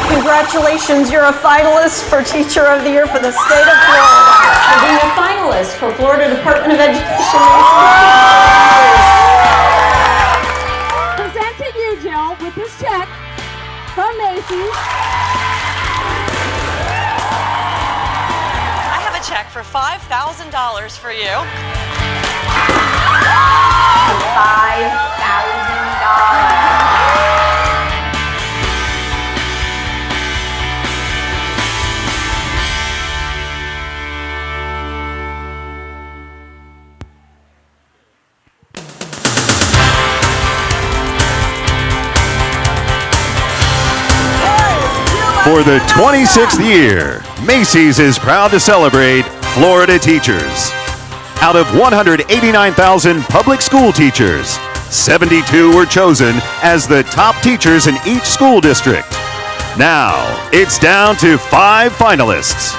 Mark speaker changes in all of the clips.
Speaker 1: Congratulations, you're a finalist for Teacher of the Year for the state of Florida. For being a finalist for Florida Department of Education.
Speaker 2: Presenting you, Jill, with this check from Macy.
Speaker 3: I have a check for $5,000 for you.
Speaker 1: $5,000.
Speaker 4: For the 26th year, Macy's is proud to celebrate Florida teachers. Out of 189,000 public school teachers, 72 were chosen as the top teachers in each school district. Now, it's down to 5 finalists.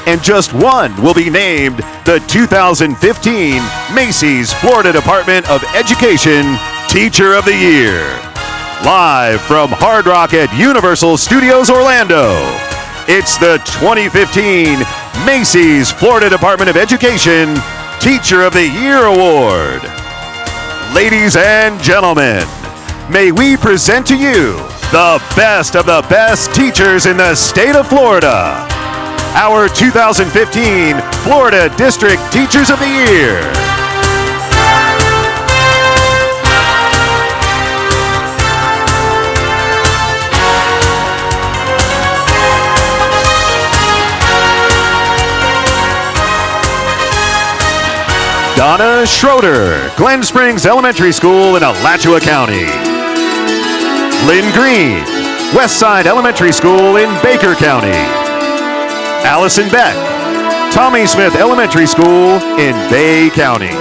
Speaker 4: And just one will be named the 2015 Macy's Florida Department of Education Teacher of the Year. Live from Hard Rock at Universal Studios Orlando, it's the 2015 Macy's Florida Department of Education Teacher of the Year Award. Ladies and gentlemen, may we present to you the best of the best teachers in the state of Florida. Our 2015 Florida District Teachers of the Year. Donna Schroeder, Glen Springs Elementary School in Alachua County. Lynn Green, Westside Elementary School in Baker County. Allison Beck, Tommy Smith Elementary School in Bay County.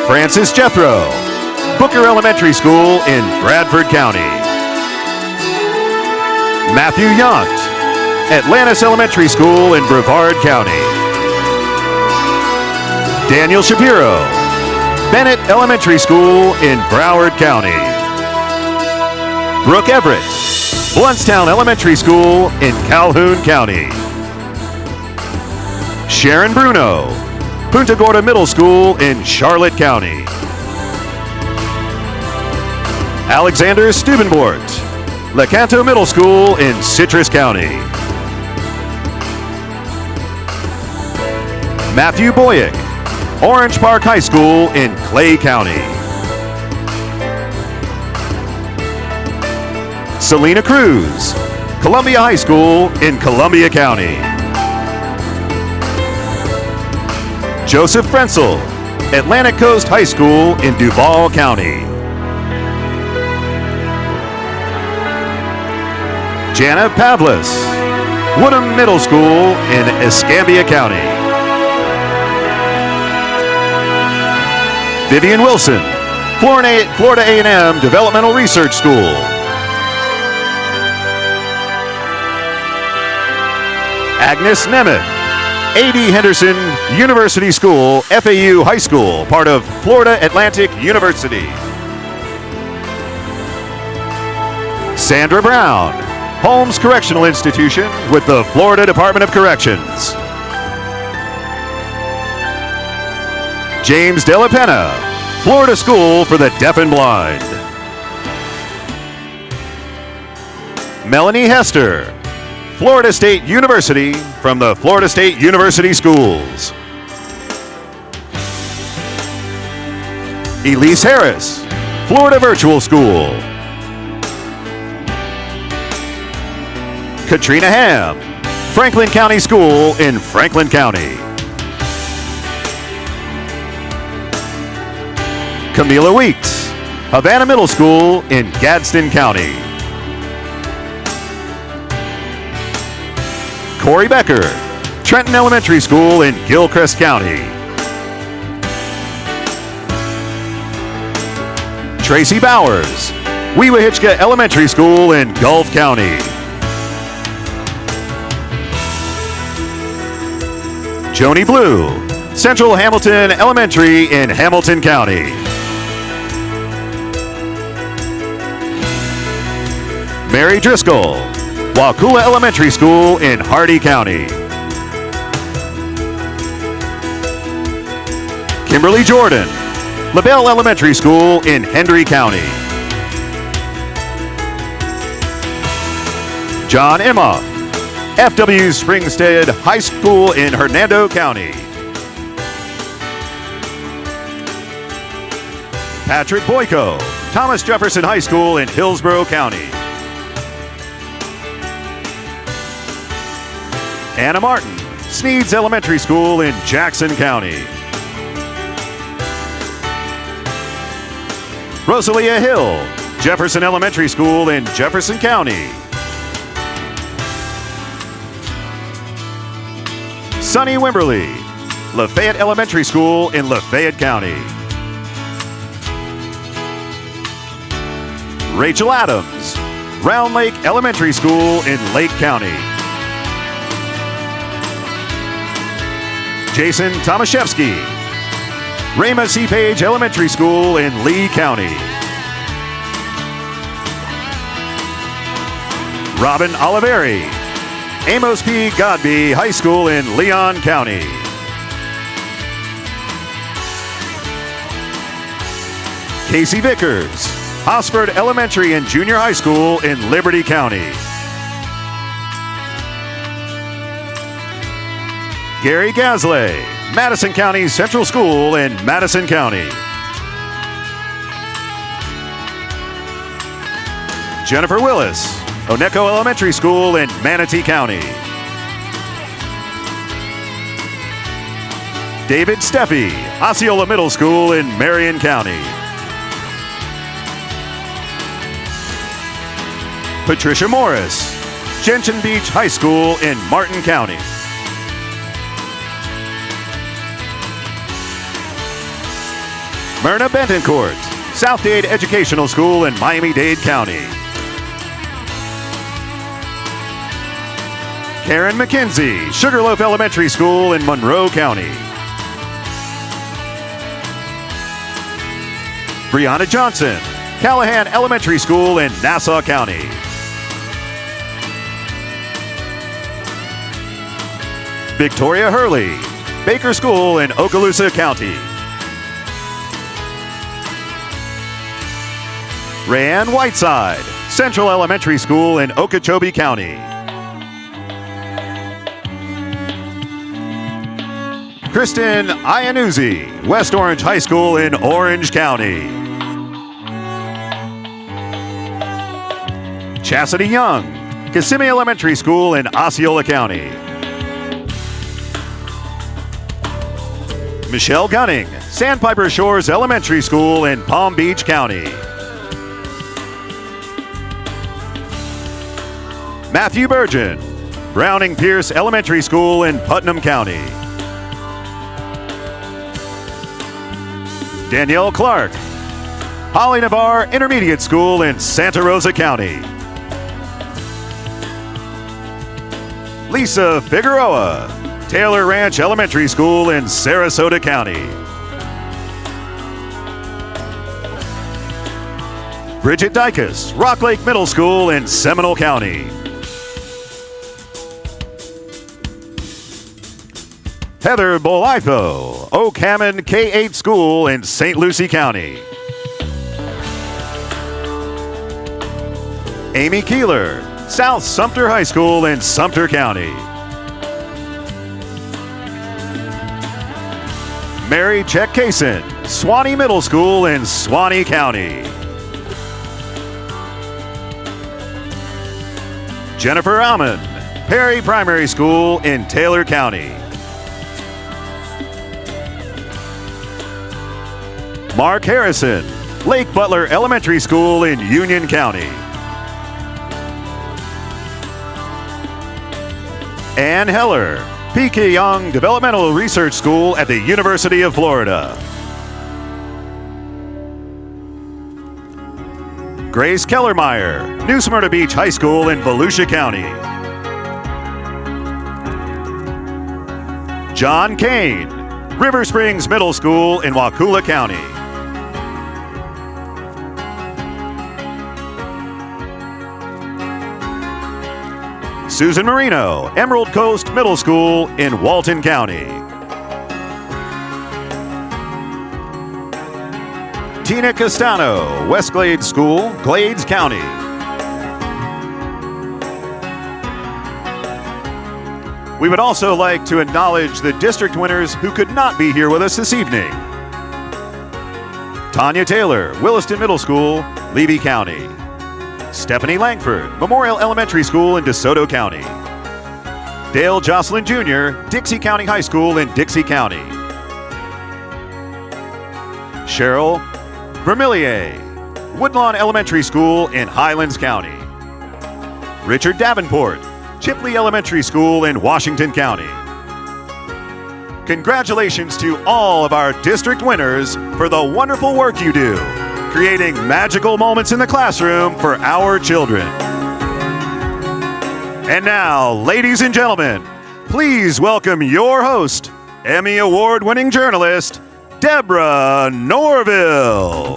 Speaker 4: Francis Jethro, Booker Elementary School in Bradford County. Matthew Yount, Atlantis Elementary School in Brevard County. Daniel Shapiro, Bennett Elementary School in Broward County. Brooke Everett, Bluntstown Elementary School in Calhoun County. Sharon Bruno, Punta Gorda Middle School in Charlotte County. Alexander Steubenbort, Lecanto Middle School in Citrus County. Matthew Boyack, Orange Park High School in Clay County. Selena Cruz, Columbia High School in Columbia County. Joseph Frenzel, Atlantic Coast High School in Duval County. Jana Pavlis, Woodham Middle School in Escambia County. Vivian Wilson, Florida A&M Developmental Research School. Agnes Nemeth, A.D. Henderson University School, FAU High School, part of Florida Atlantic University. Sandra Brown, Holmes Correctional Institution with the Florida Department of Corrections. James De La Pena, Florida School for the Deaf and Blind. Melanie Hester, Florida State University from the Florida State University Schools. Elise Harris, Florida Virtual School. Katrina Ham, Franklin County School in Franklin County. Camila Weeks, Havana Middle School in Gadsden County. Corey Becker, Trenton Elementary School in Gilchrist County. Tracy Bowers, Weewahitchka Elementary School in Gulf County. Joni Blue, Central Hamilton Elementary in Hamilton County. Mary Driscoll, Wakulla Elementary School in Hardy County. Kimberly Jordan, LaBelle Elementary School in Hendry County. John Imhoff, FW Springstead High School in Hernando County. Patrick Boyko, Thomas Jefferson High School in Hillsborough County. Anna Martin, Sneeds Elementary School in Jackson County. Rosalia Hill, Jefferson Elementary School in Jefferson County. Sunny Wimberly, Lafayette Elementary School in Lafayette County. Rachel Adams, Round Lake Elementary School in Lake County. Jason Tomaszewski, Rama C. Page Elementary School in Lee County. Robin Oliveri, Amos P. Godby High School in Leon County. Casey Vickers, Hosford Elementary and Junior High School in Liberty County. Gary Gasley, Madison County Central School in Madison County. Jennifer Willis, Oneko Elementary School in Manatee County. David Steffi, Osceola Middle School in Marion County. Patricia Morris, Gentian Beach High School in Martin County. Myrna Bentoncourt, South Dade Educational School in Miami-Dade County. Karen McKenzie, Sugarloaf Elementary School in Monroe County. Brianna Johnson, Callahan Elementary School in Nassau County. Victoria Hurley, Baker School in Okaloosa County. Rayanne Whiteside, Central Elementary School in Okeechobee County. Kristen Iannuzzi, West Orange High School in Orange County. Chastity Young, Kissimmee Elementary School in Osceola County. Michelle Gunning, Sandpiper Shores Elementary School in Palm Beach County. Matthew Burgeon, Browning Pierce Elementary School in Putnam County. Danielle Clark, Holly Navarre Intermediate School in Santa Rosa County. Lisa Figueroa, Taylor Ranch Elementary School in Sarasota County. Bridget Dykus, Rock Lake Middle School in Seminole County. Heather Bolitho, Oak Hammond K-8 School in St. Lucie County. Amy Keeler, South Sumter High School in Sumter County. Mary Check Kaysen, Swanee Middle School in Swanee County. Jennifer Almond, Perry Primary School in Taylor County. Mark Harrison, Lake Butler Elementary School in Union County. Ann Heller, P.K. Young Developmental Research School at the University of Florida. Grace Kellermeyer, New Smyrna Beach High School in Volusia County. John Kane, River Springs Middle School in Wakulla County. Susan Marino, Emerald Coast Middle School in Walton County. Tina Castano, West Glades School, Glades County. We would also like to acknowledge the district winners who could not be here with us this evening. Tanya Taylor, Williston Middle School, Levy County. Stephanie Langford, Memorial Elementary School in DeSoto County. Dale Jocelyn Jr., Dixie County High School in Dixie County. Cheryl Vermillier, Woodlawn Elementary School in Highlands County. Richard Davenport, Chipley Elementary School in Washington County. Congratulations to all of our district winners for the wonderful work you do, creating magical moments in the classroom for our children. And now, ladies and gentlemen, please welcome your host, Emmy Award-winning journalist, Deborah Norville.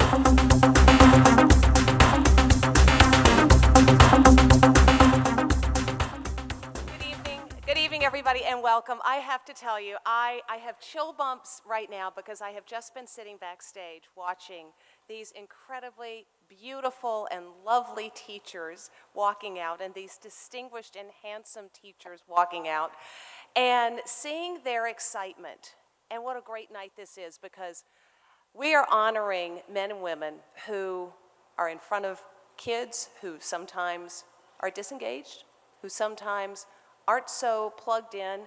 Speaker 5: Good evening, everybody, and welcome. I have to tell you, I have chill bumps right now because I have just been sitting backstage watching these incredibly beautiful and lovely teachers walking out, and these distinguished and handsome teachers walking out, and seeing their excitement. And what a great night this is, because we are honoring men and women who are in front of kids who sometimes are disengaged, who sometimes aren't so plugged in,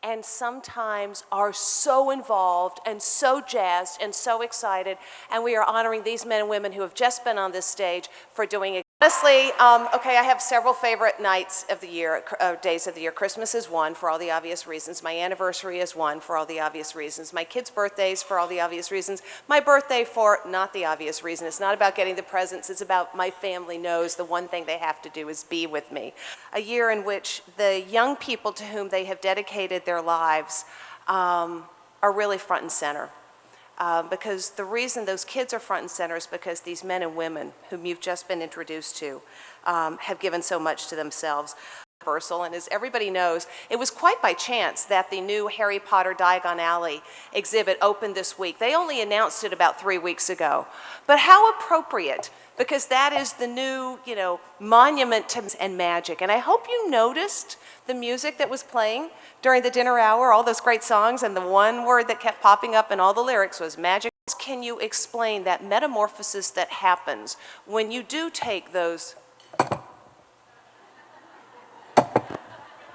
Speaker 5: and sometimes are so involved and so jazzed and so excited. And we are honoring these men and women who have just been on this stage for doing it. Honestly, okay, I have several favorite nights of the year, days of the year. Christmas is one, for all the obvious reasons. My anniversary is one, for all the obvious reasons. My kids' birthdays, for all the obvious reasons. My birthday, for not the obvious reason. It's not about getting the presents. It's about my family knows the one thing they have to do is be with me. A year in which the young people to whom they have dedicated their lives are really front and center. Because the reason those kids are front and center is because these men and women whom you've just been introduced to have given so much to themselves. And as everybody knows, it was quite by chance that the new Harry Potter Diagon Alley exhibit opened this week. They only announced it about 3 weeks ago. But how appropriate, because that is the new, monument to and magic. And I hope you noticed the music that was playing during the dinner hour, all those great songs, and the one word that kept popping up in all the lyrics was magic. Can you explain that metamorphosis that happens when you do take those...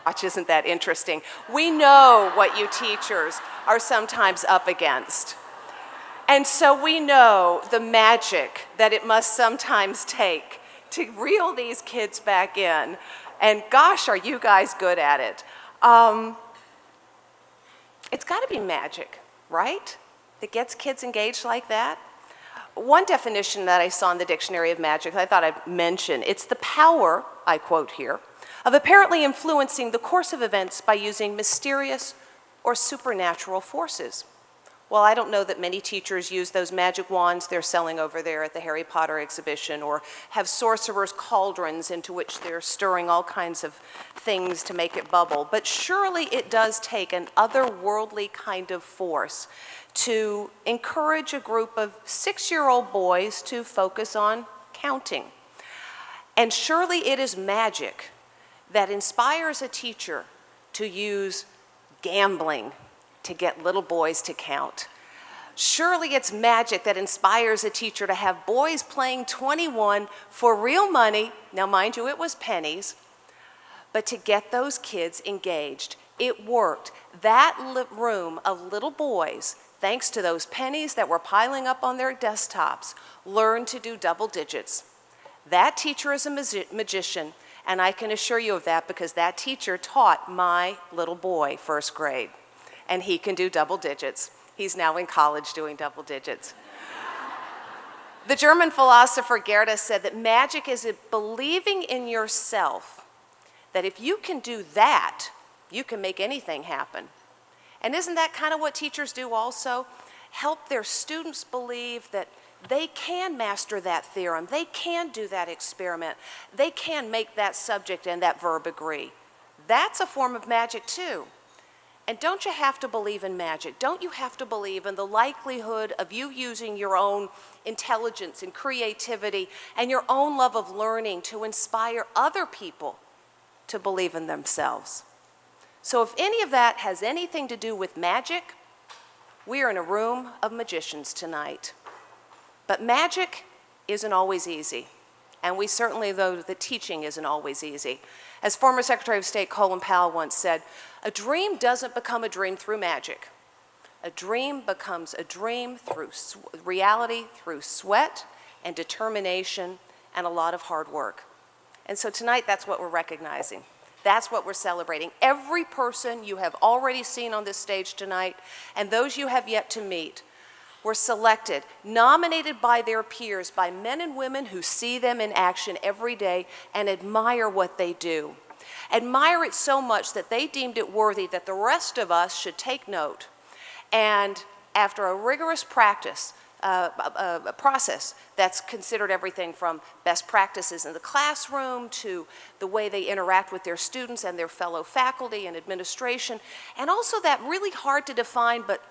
Speaker 5: Watch, isn't that interesting? We know what you teachers are sometimes up against. And so we know the magic that it must sometimes take to reel these kids back in. And gosh, are you guys good at it. It's got to be magic, right? That gets kids engaged like that. One definition that I saw in the Dictionary of Magic I thought I'd mention, it's the power, I quote here, of apparently influencing the course of events by using mysterious or supernatural forces. Well, I don't know that many teachers use those magic wands they're selling over there at the Harry Potter exhibition, or have sorcerer's cauldrons into which they're stirring all kinds of things to make it bubble. But surely it does take an otherworldly kind of force to encourage a group of 6-year-old boys to focus on counting. And surely it is magic that inspires a teacher to use gambling to get little boys to count. Surely it's magic that inspires a teacher to have boys playing 21 for real money. Now, mind you, it was pennies, but to get those kids engaged. It worked. That room of little boys, thanks to those pennies that were piling up on their desktops, learned to do double digits. That teacher is a magician, and I can assure you of that because that teacher taught my little boy first grade, and he can do double digits. He's now in college doing double digits. The German philosopher Goethe said that magic is believing in yourself, that if you can do that, you can make anything happen. And isn't that kind of what teachers do also? Help their students believe that they can master that theorem, they can do that experiment, they can make that subject and that verb agree. that's a form of magic too. And don't you have to believe in magic? Don't you have to believe in the likelihood of you using your own intelligence and creativity and your own love of learning to inspire other people to believe in themselves? So if any of that has anything to do with magic, we are in a room of magicians tonight. But magic isn't always easy. And we certainly know that teaching isn't always easy. As former Secretary of State Colin Powell once said, a dream doesn't become a dream through magic. A dream becomes a dream through reality, through sweat and determination and a lot of hard work. And so tonight, that's what we're recognizing. That's what we're celebrating. Every person you have already seen on this stage tonight, and those you have yet to meet, were selected, nominated by their peers, by men and women who see them in action every day and admire what they do. Admire it so much that they deemed it worthy that the rest of us should take note. And after a rigorous process that's considered everything from best practices in the classroom to the way they interact with their students and their fellow faculty and administration, and also that really hard to define, but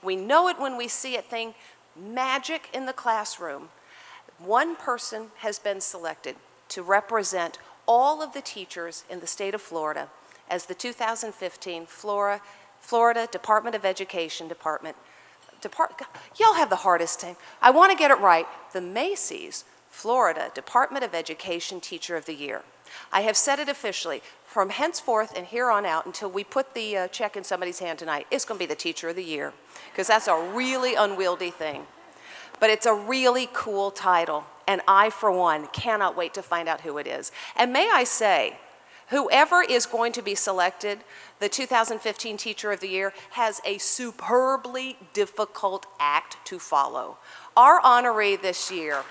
Speaker 5: we know it when we see it thing, magic in the classroom. One person has been selected to represent all of the teachers in the state of Florida as the 2015 Florida Department of Education y'all have the hardest thing. I want to get it right. The Macy's Florida Department of Education Teacher of the Year. I have said it officially. From henceforth and here on out until we put the check in somebody's hand tonight, it's going to be the Teacher of the Year, because that's a really unwieldy thing. But it's a really cool title, and I, for one, cannot wait to find out who it is. And may I say, whoever is going to be selected, the 2015 Teacher of the Year, has a superbly difficult act to follow. Our honoree this year,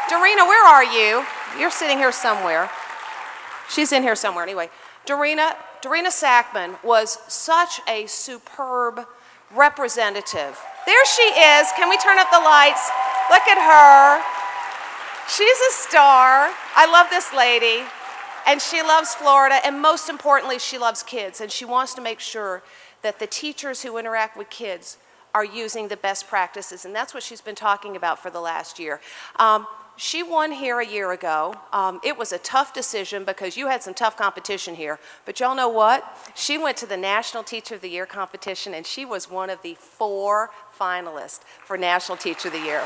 Speaker 5: Dorena, where are you? You're sitting here somewhere. She's in here somewhere anyway. Dorena Sackman was such a superb representative. There she is. Can we turn up the lights? Look at her. She's a star. I love this lady. And she loves Florida, and most importantly, she loves kids. And she wants to make sure that the teachers who interact with kids are using the best practices. And that's what she's been talking about for the last year. She won here a year ago. It was a tough decision because you had some tough competition here. But y'all know what? She went to the National Teacher of the Year competition, and she was one of the 4 finalists for National Teacher of the Year.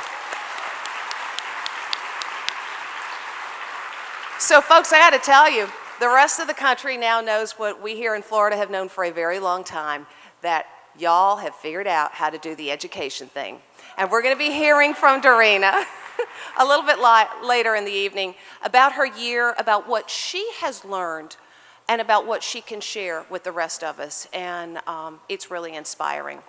Speaker 5: So folks, I got to tell you, the rest of the country now knows what we here in Florida have known for a very long time, that y'all have figured out how to do the education thing. And we're going to be hearing from Dorena a little bit later in the evening about her year, about what she has learned, and about what she can share with the rest of us. And it's really inspiring.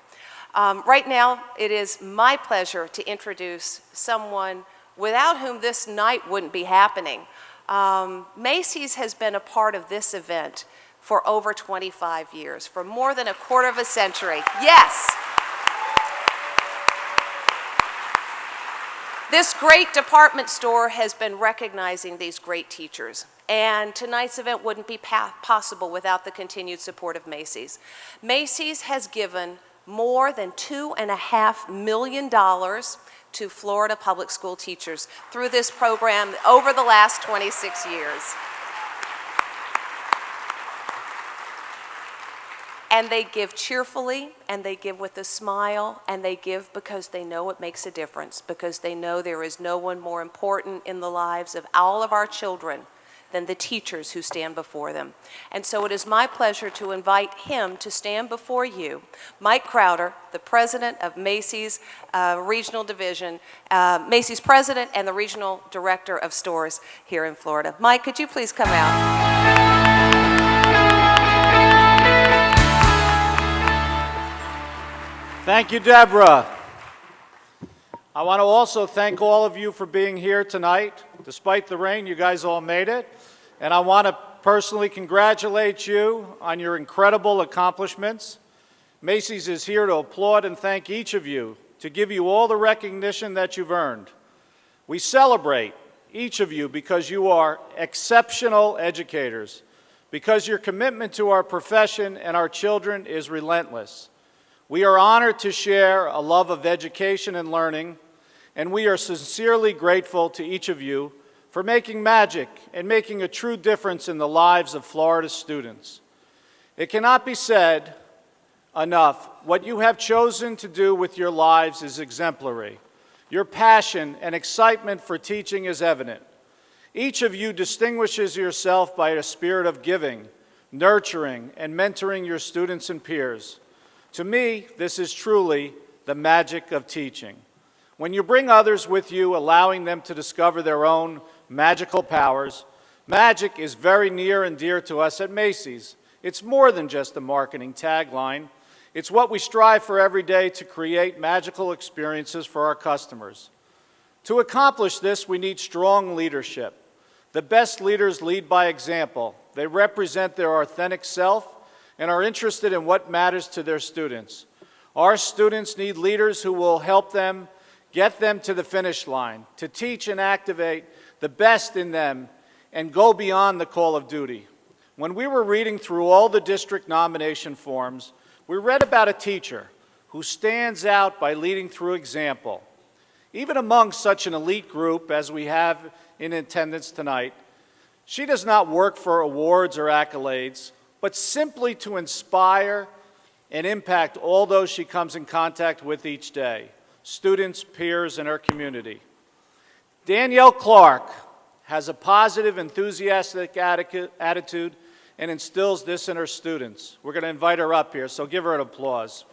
Speaker 5: Right now, it is my pleasure to introduce someone without whom this night wouldn't be happening. Macy's has been a part of this event for over 25 years, for more than a quarter of a century. Yes! This great department store has been recognizing these great teachers, and tonight's event wouldn't be possible without the continued support of Macy's. Macy's has given more than $2.5 million to Florida public school teachers through this program over the last 26 years. And they give cheerfully, and they give with a smile, and they give because they know it makes a difference, because they know there is no one more important in the lives of all of our children than the teachers who stand before them. And so it is my pleasure to invite him to stand before you, Mike Crowder, the president of Macy's Regional Division, Macy's president and the regional director of stores here in Florida. Mike, could you please come out?
Speaker 6: Thank you, Deborah. I want to also thank all of you for being here tonight. Despite the rain, you guys all made it. And I want to personally congratulate you on your incredible accomplishments. Macy's is here to applaud and thank each of you, to give you all the recognition that you've earned. We celebrate each of you, because you are exceptional educators, because your commitment to our profession and our children is relentless. We are honored to share a love of education and learning, and we are sincerely grateful to each of you for making magic and making a true difference in the lives of Florida students. It cannot be said enough, what you have chosen to do with your lives is exemplary. Your passion and excitement for teaching is evident. Each of you distinguishes yourself by a spirit of giving, nurturing, and mentoring your students and peers. To me, this is truly the magic of teaching. When you bring others with you, allowing them to discover their own magical powers, magic is very near and dear to us at Macy's. It's more than just a marketing tagline. It's what we strive for every day to create magical experiences for our customers. To accomplish this, we need strong leadership. The best leaders lead by example. They represent their authentic self and are interested in what matters to their students. Our students need leaders who will help them get them to the finish line, to teach and activate the best in them and go beyond the call of duty. When we were reading through all the district nomination forms, we read about a teacher who stands out by leading through example. Even among such an elite group as we have in attendance tonight, she does not work for awards or accolades, but simply to inspire and impact all those she comes in contact with each day, students, peers, and her community. Danielle Clark has a positive, enthusiastic attitude and instills this in her students. We're going to invite her up here, so give her an applause.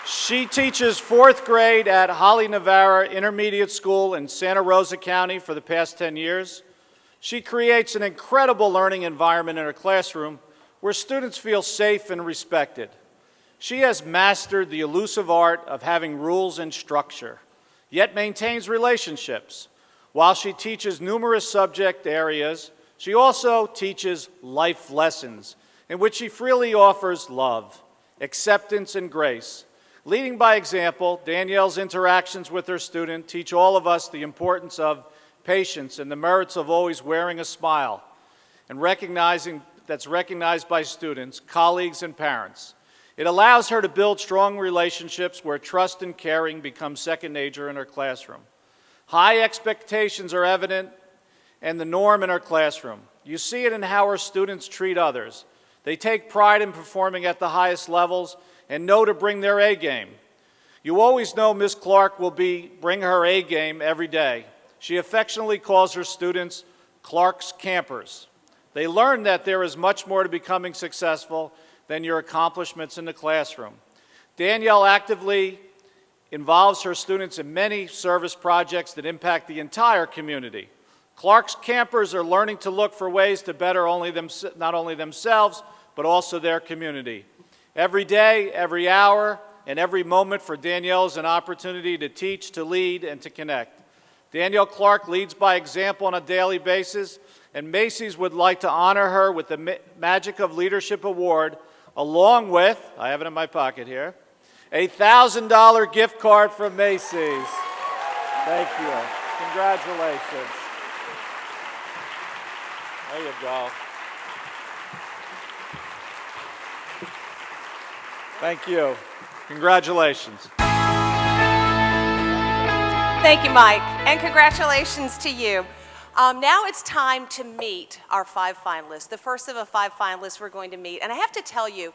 Speaker 6: She teaches 4th grade at Holly Navarra Intermediate School in Santa Rosa County for the past 10 years. She creates an incredible learning environment in her classroom where students feel safe and respected. She has mastered the elusive art of having rules and structure, yet maintains relationships. While she teaches numerous subject areas, she also teaches life lessons in which she freely offers love, acceptance, and grace. Leading by example, Danielle's interactions with her student teach all of us the importance of patience and the merits of always wearing a smile, and that's recognized by students, colleagues, and parents. It allows her to build strong relationships where trust and caring become second nature in her classroom. High expectations are evident and the norm in her classroom. You see it in how her students treat others. They take pride in performing at the highest levels and know to bring their A game. You always know Ms. Clark will bring her A game every day. She affectionately calls her students Clark's Campers. They learn that there is much more to becoming successful than your accomplishments in the classroom. Danielle actively involves her students in many service projects that impact the entire community. Clark's Campers are learning to look for ways to better not only themselves, but also their community. Every day, every hour, and every moment for Danielle is an opportunity to teach, to lead, and to connect. Danielle Clark leads by example on a daily basis, and Macy's would like to honor her with the Magic of Leadership Award, along with, I have it in my pocket here, a $1,000 gift card from Macy's. Thank you. Congratulations. There you go. Thank you. Congratulations.
Speaker 5: Thank you, Mike, and congratulations to you. Now it's time to meet our 5 finalists, the first of the 5 finalists we're going to meet. And I have to tell you,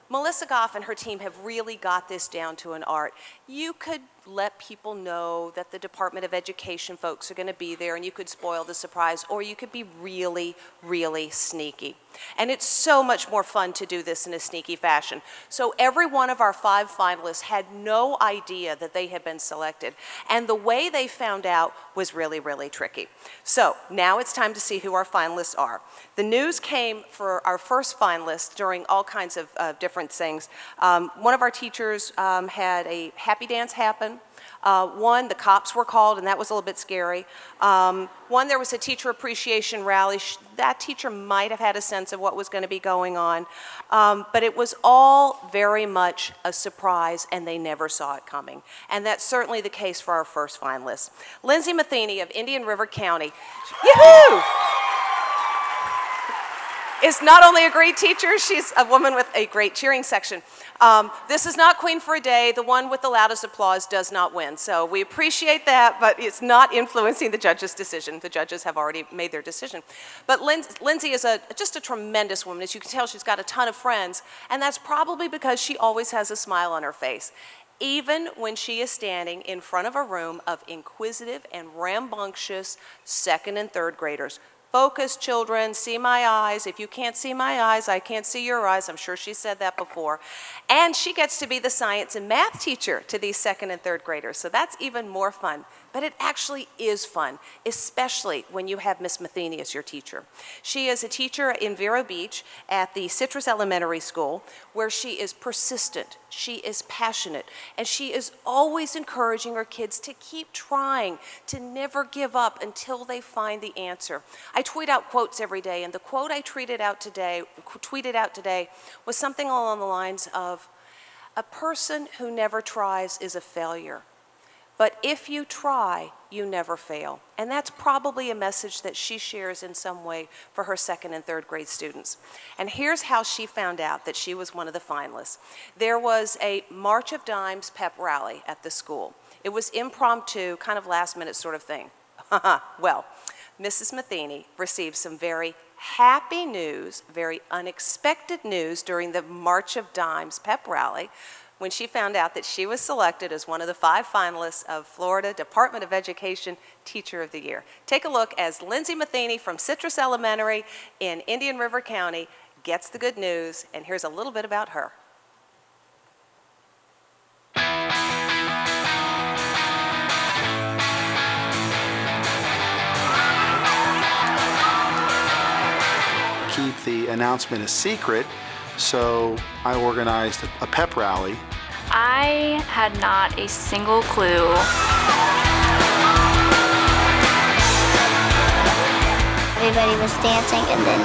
Speaker 5: Melissa Goff and her team have really got this down to an art. You could let people know that the Department of Education folks are going to be there and you could spoil the surprise, or you could be really, really sneaky. And it's so much more fun to do this in a sneaky fashion. So every one of our 5 finalists had no idea that they had been selected. And the way they found out was really, really tricky. So now it's time to see who our finalists are. The news came for our first finalist during all kinds of different things. One of our teachers had a happy dance happen. One, the cops were called, and that was a little bit scary. One, there was a teacher appreciation rally. That teacher might have had a sense of what was going to be going on, but it was all very much a surprise, and they never saw it coming. And that's certainly the case for our first finalist. Lindsay Matheny of Indian River County. Yahoo! Is not only a great teacher, she's a woman with a great cheering section. This is not Queen for a Day. The one with the loudest applause does not win. So we appreciate that, but it's not influencing the judges' decision. The judges have already made their decision. But Lindsay is just a tremendous woman. As you can tell, she's got a ton of friends, and that's probably because she always has a smile on her face. Even when she is standing in front of a room of inquisitive and rambunctious second and third graders. Focus, children, see my eyes. If you can't see my eyes, I can't see your eyes. I'm sure she said that before. And she gets to be the science and math teacher to these second and third graders. So that's even more fun. But it actually is fun, especially when you have Miss Matheny as your teacher. She is a teacher in Vero Beach at the Citrus Elementary School, where she is persistent, she is passionate, and she is always encouraging her kids to keep trying, to never give up until they find the answer. I tweet out quotes every day, and the quote I tweeted out today was something along the lines of, "A person who never tries is a failure. But if you try, you never fail." And that's probably a message that she shares in some way for her second and third grade students. And here's how she found out that she was one of the finalists. There was a March of Dimes pep rally at the school. It was impromptu, kind of last minute sort of thing. Well, Mrs. Matheny received some very happy news, very unexpected news during the March of Dimes pep rally, when she found out that she was selected as one of the 5 finalists of Florida Department of Education Teacher of the Year. Take a look as Lindsay Matheny from Citrus Elementary in Indian River County gets the good news, and here's a little bit about her.
Speaker 7: Keep the announcement a secret, so I organized a pep rally.
Speaker 8: I had not a single clue.
Speaker 9: Everybody was dancing, and then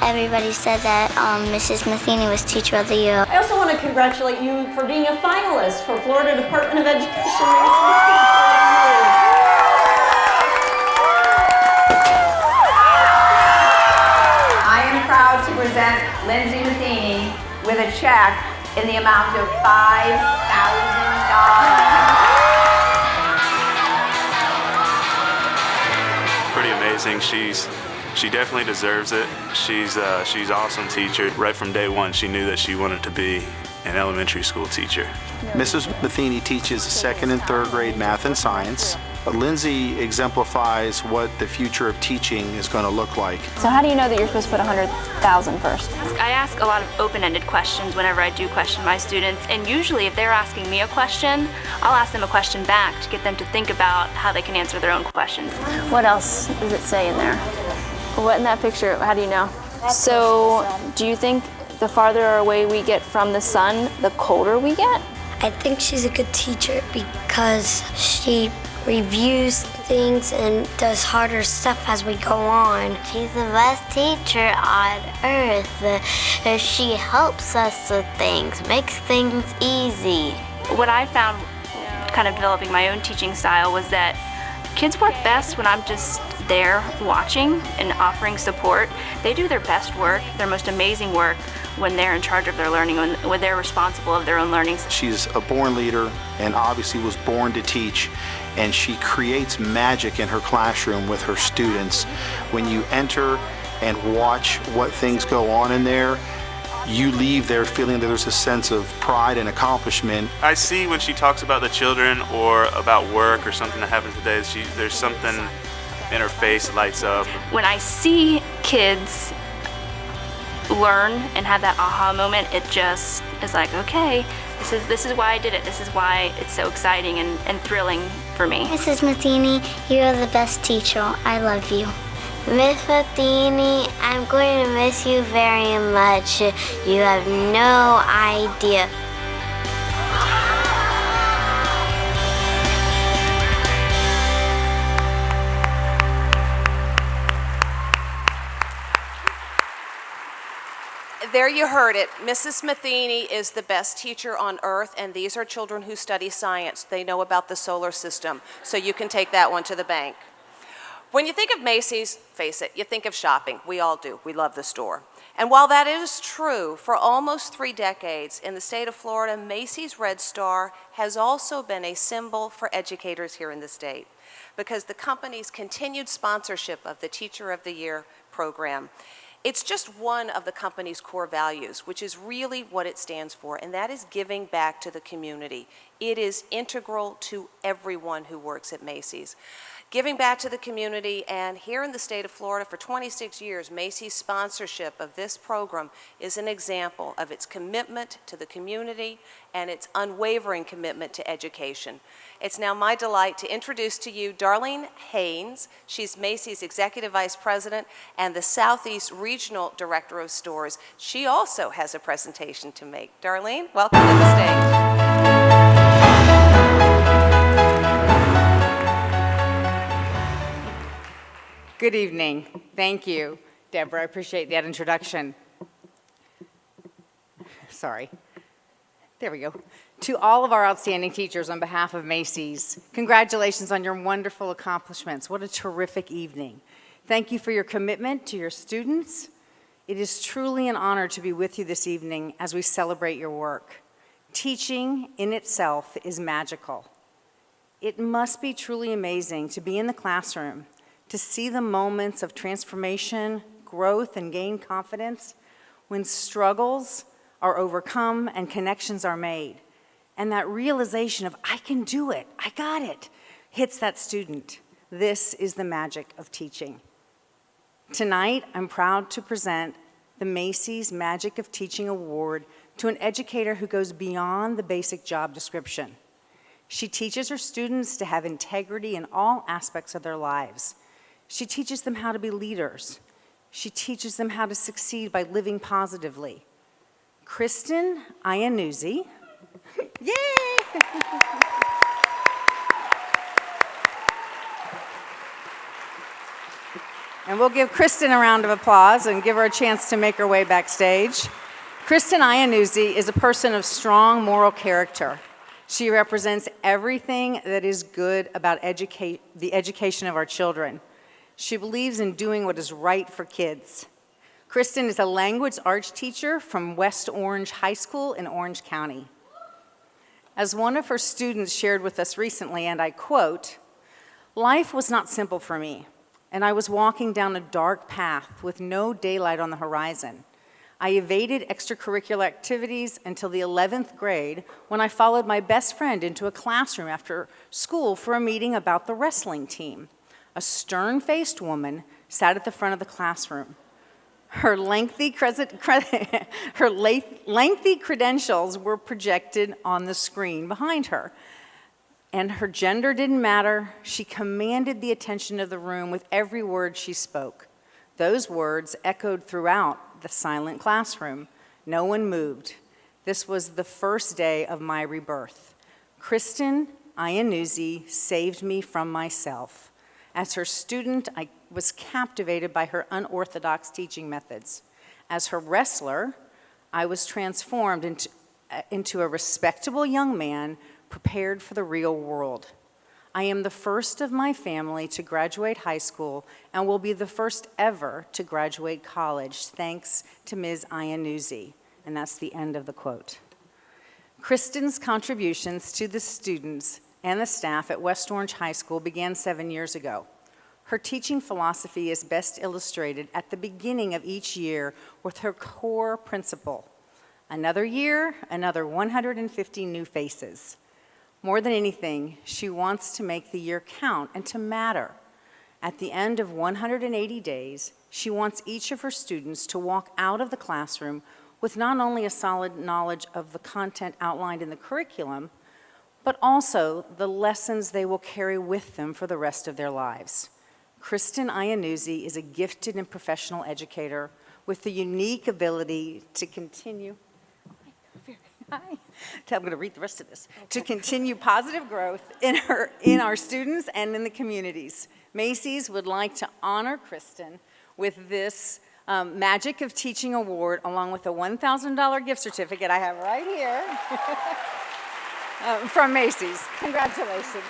Speaker 9: everybody said that Mrs. Matheny was Teacher of the Year.
Speaker 1: I also want to congratulate you for being a finalist for Florida Department of Education.
Speaker 10: I am proud to present Lindsay Matheny with a check in the amount of $5,000.
Speaker 11: Pretty amazing. She definitely deserves it. She's awesome teacher. Right from day one, she knew that she wanted to be an elementary school teacher.
Speaker 7: Mrs. Matheny teaches second and third grade math and science. Lindsay exemplifies what the future of teaching is going to look like.
Speaker 12: So how do you know that you're supposed to put 100,000 first?
Speaker 8: I ask a lot of open-ended questions whenever I do question my students, and usually if they're asking me a question, I'll ask them a question back to get them to think about how they can answer their own questions.
Speaker 12: What else does it say in there? What in that picture, how do you know? So do you think the farther away we get from the sun, the colder we get?
Speaker 9: I think she's a good teacher because she reviews things and does harder stuff as we go on. She's the best teacher on earth. She helps us with things, makes things easy.
Speaker 8: What I found kind of developing my own teaching style was that kids work best when I'm just there watching and offering support. They do their best work, their most amazing work, when they're in charge of their learning, when they're responsible of their own learning.
Speaker 7: She's a born leader and obviously was born to teach, and she creates magic in her classroom with her students. When you enter and watch what things go on in there, you leave there feeling that there's a sense of pride and accomplishment.
Speaker 11: I see when she talks about the children or about work or something that happened today, there's something in her face that lights up.
Speaker 8: When I see kids learn and have that aha moment, it just is like, okay, this is why I did it. This is why it's so exciting and thrilling for me.
Speaker 9: Mrs. Matheny, you are the best teacher. I love you. Miss Matheny, I'm going to miss you very much. You have no idea.
Speaker 5: there you heard it. Mrs. Matheny is the best teacher on earth, and these are children who study science. They know about the solar system, so you can take that one to the bank. When you think of Macy's, face it, you think of shopping. We all do. We love the store. And while that is true, for almost 3 decades in the state of Florida, Macy's Red Star has also been a symbol for educators here in the state, because the company's continued sponsorship of the Teacher of the Year program, it's just one of the company's core values, which is really what it stands for, and that is giving back to the community. It is integral to everyone who works at Macy's. Giving back to the community, and here in the state of Florida for 26 years, Macy's sponsorship of this program is an example of its commitment to the community and its unwavering commitment to education. It's now my delight to introduce to you Darlene Haynes. She's Macy's Executive Vice President and the Southeast Regional Director of Stores. She also has a presentation to make. Darlene, welcome to the stage.
Speaker 13: Good evening. Thank you, Deborah. I appreciate that introduction. Sorry. There we go. To all of our outstanding teachers on behalf of Macy's, congratulations on your wonderful accomplishments. What a terrific evening. Thank you for your commitment to your students. It is truly an honor to be with you this evening as we celebrate your work. Teaching in itself is magical. It must be truly amazing to be in the classroom, to see the moments of transformation, growth, and gain confidence when struggles are overcome and connections are made. And that realization of, I can do it, I got it, hits that student. This is the magic of teaching. Tonight, I'm proud to present the Macy's Magic of Teaching Award to an educator who goes beyond the basic job description. She teaches her students to have integrity in all aspects of their lives. She teaches them how to be leaders. She teaches them how to succeed by living positively. Kristen Iannuzzi, yay! And we'll give Kristen a round of applause and give her a chance to make her way backstage. Kristen Iannuzzi is a person of strong moral character. She represents everything that is good about the education of our children. She believes in doing what is right for kids. Kristen is a language arts teacher from West Orange High School in Orange County. As one of her students shared with us recently, and I quote, "Life was not simple for me, and I was walking down a dark path with no daylight on the horizon. I evaded extracurricular activities until the 11th grade when I followed my best friend into a classroom after school for a meeting about the wrestling team. A stern-faced woman sat at the front of the classroom. Her lengthy credentials were projected on the screen behind her. And her gender didn't matter. She commanded the attention of the room with every word she spoke. Those words echoed throughout the silent classroom. No one moved. This was the first day of my rebirth. Kristen Iannuzzi saved me from myself. As her student, I was captivated by her unorthodox teaching methods. As her wrestler, I was transformed into a respectable young man prepared for the real world. I am the first of my family to graduate high school and will be the first ever to graduate college, thanks to Ms. Iannuzzi." And that's the end of the quote. Kristen's contributions to the students and the staff at West Orange High School began 7 years ago. Her teaching philosophy is best illustrated at the beginning of each year with her core principle: another year, another 150 new faces. More than anything, she wants to make the year count and to matter. At the end of 180 days, she wants each of her students to walk out of the classroom with not only a solid knowledge of the content outlined in the curriculum, but also the lessons they will carry with them for the rest of their lives. Kristen Iannuzzi is a gifted and professional educator with the unique ability to continue, I'm going to read the rest of this, to continue positive growth in our students and in the communities. Macy's would like to honor Kristen with this Magic of Teaching Award, along with a $1,000 gift certificate I have right here from Macy's. Congratulations.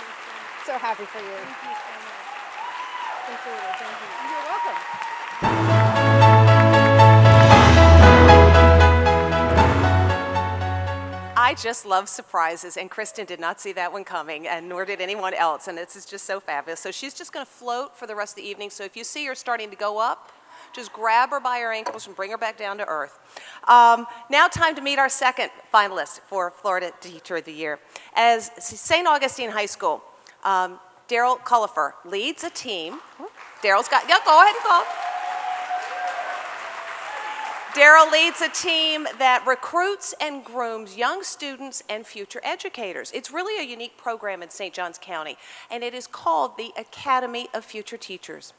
Speaker 13: So happy for you. Thank you so much. Appreciate it. Thank you. You're welcome.
Speaker 5: I just love surprises, and Kristen did not see that one coming, and nor did anyone else, and this is just so fabulous. So she's just going to float for the rest of the evening, so if you see her starting to go up, just grab her by her ankles and bring her back down to earth. Now time to meet our second finalist for Florida Teacher of the Year. As St. Augustine High School, Daryl Cullifer leads a team. Daryl's got, yeah, go ahead and go. Daryl leads a team that recruits and grooms young students and future educators. It's really a unique program in St. Johns County, and it is called the Academy of Future Teachers.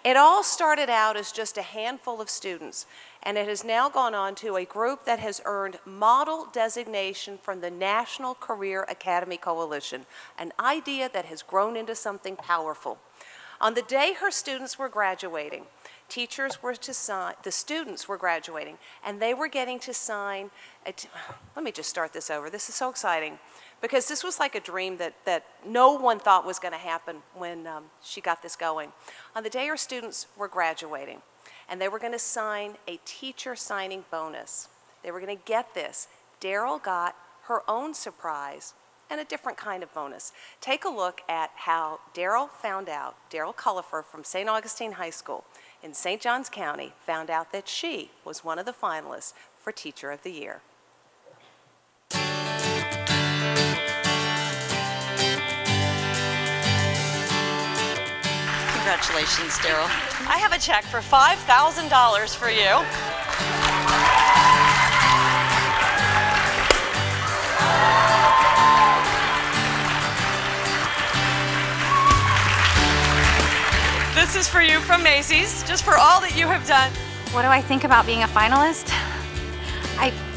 Speaker 5: It all started out as just a handful of students, and it has now gone on to a group that has earned model designation from the National Career Academy Coalition, an idea that has grown into something powerful. On the day her students were graduating, teachers were to sign, the students were graduating, and they were getting to sign, let me just start this over. This is so exciting, because this was like a dream that no one thought was going to happen when she got this going. On the day her students were graduating, and they were going to sign a teacher signing bonus. They were going to get this. Daryl got her own surprise and a different kind of bonus. Take a look at how Daryl found out, Daryl Cullifer from St. Augustine High School in St. Johns County found out that she was one of the finalists for Teacher of the Year.
Speaker 3: Congratulations, Daryl. I have a check for $5,000 for you. This is for you from Macy's, just for all that you have done.
Speaker 8: What do I think about being a finalist?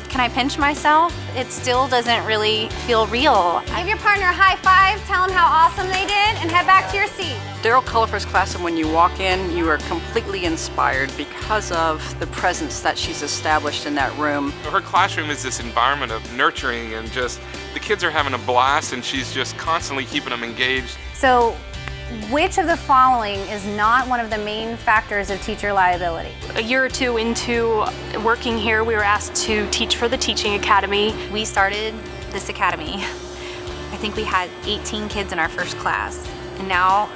Speaker 8: Can I pinch myself? It still doesn't really feel real.
Speaker 2: Give your partner a high five, tell them how awesome they did, and head back to your seat.
Speaker 14: Daryl Cullifer's class, and when you walk in, you are completely inspired because of the presence that she's established in that room.
Speaker 15: Her classroom is this environment of nurturing, and just the kids are having a blast, and she's just constantly keeping them engaged.
Speaker 2: So, which of the following is not one of the main factors of teacher liability?
Speaker 16: A year or two into working here, we were asked to teach for the Teaching Academy.
Speaker 8: We started this academy. I think we had 18 kids in our first class. And now,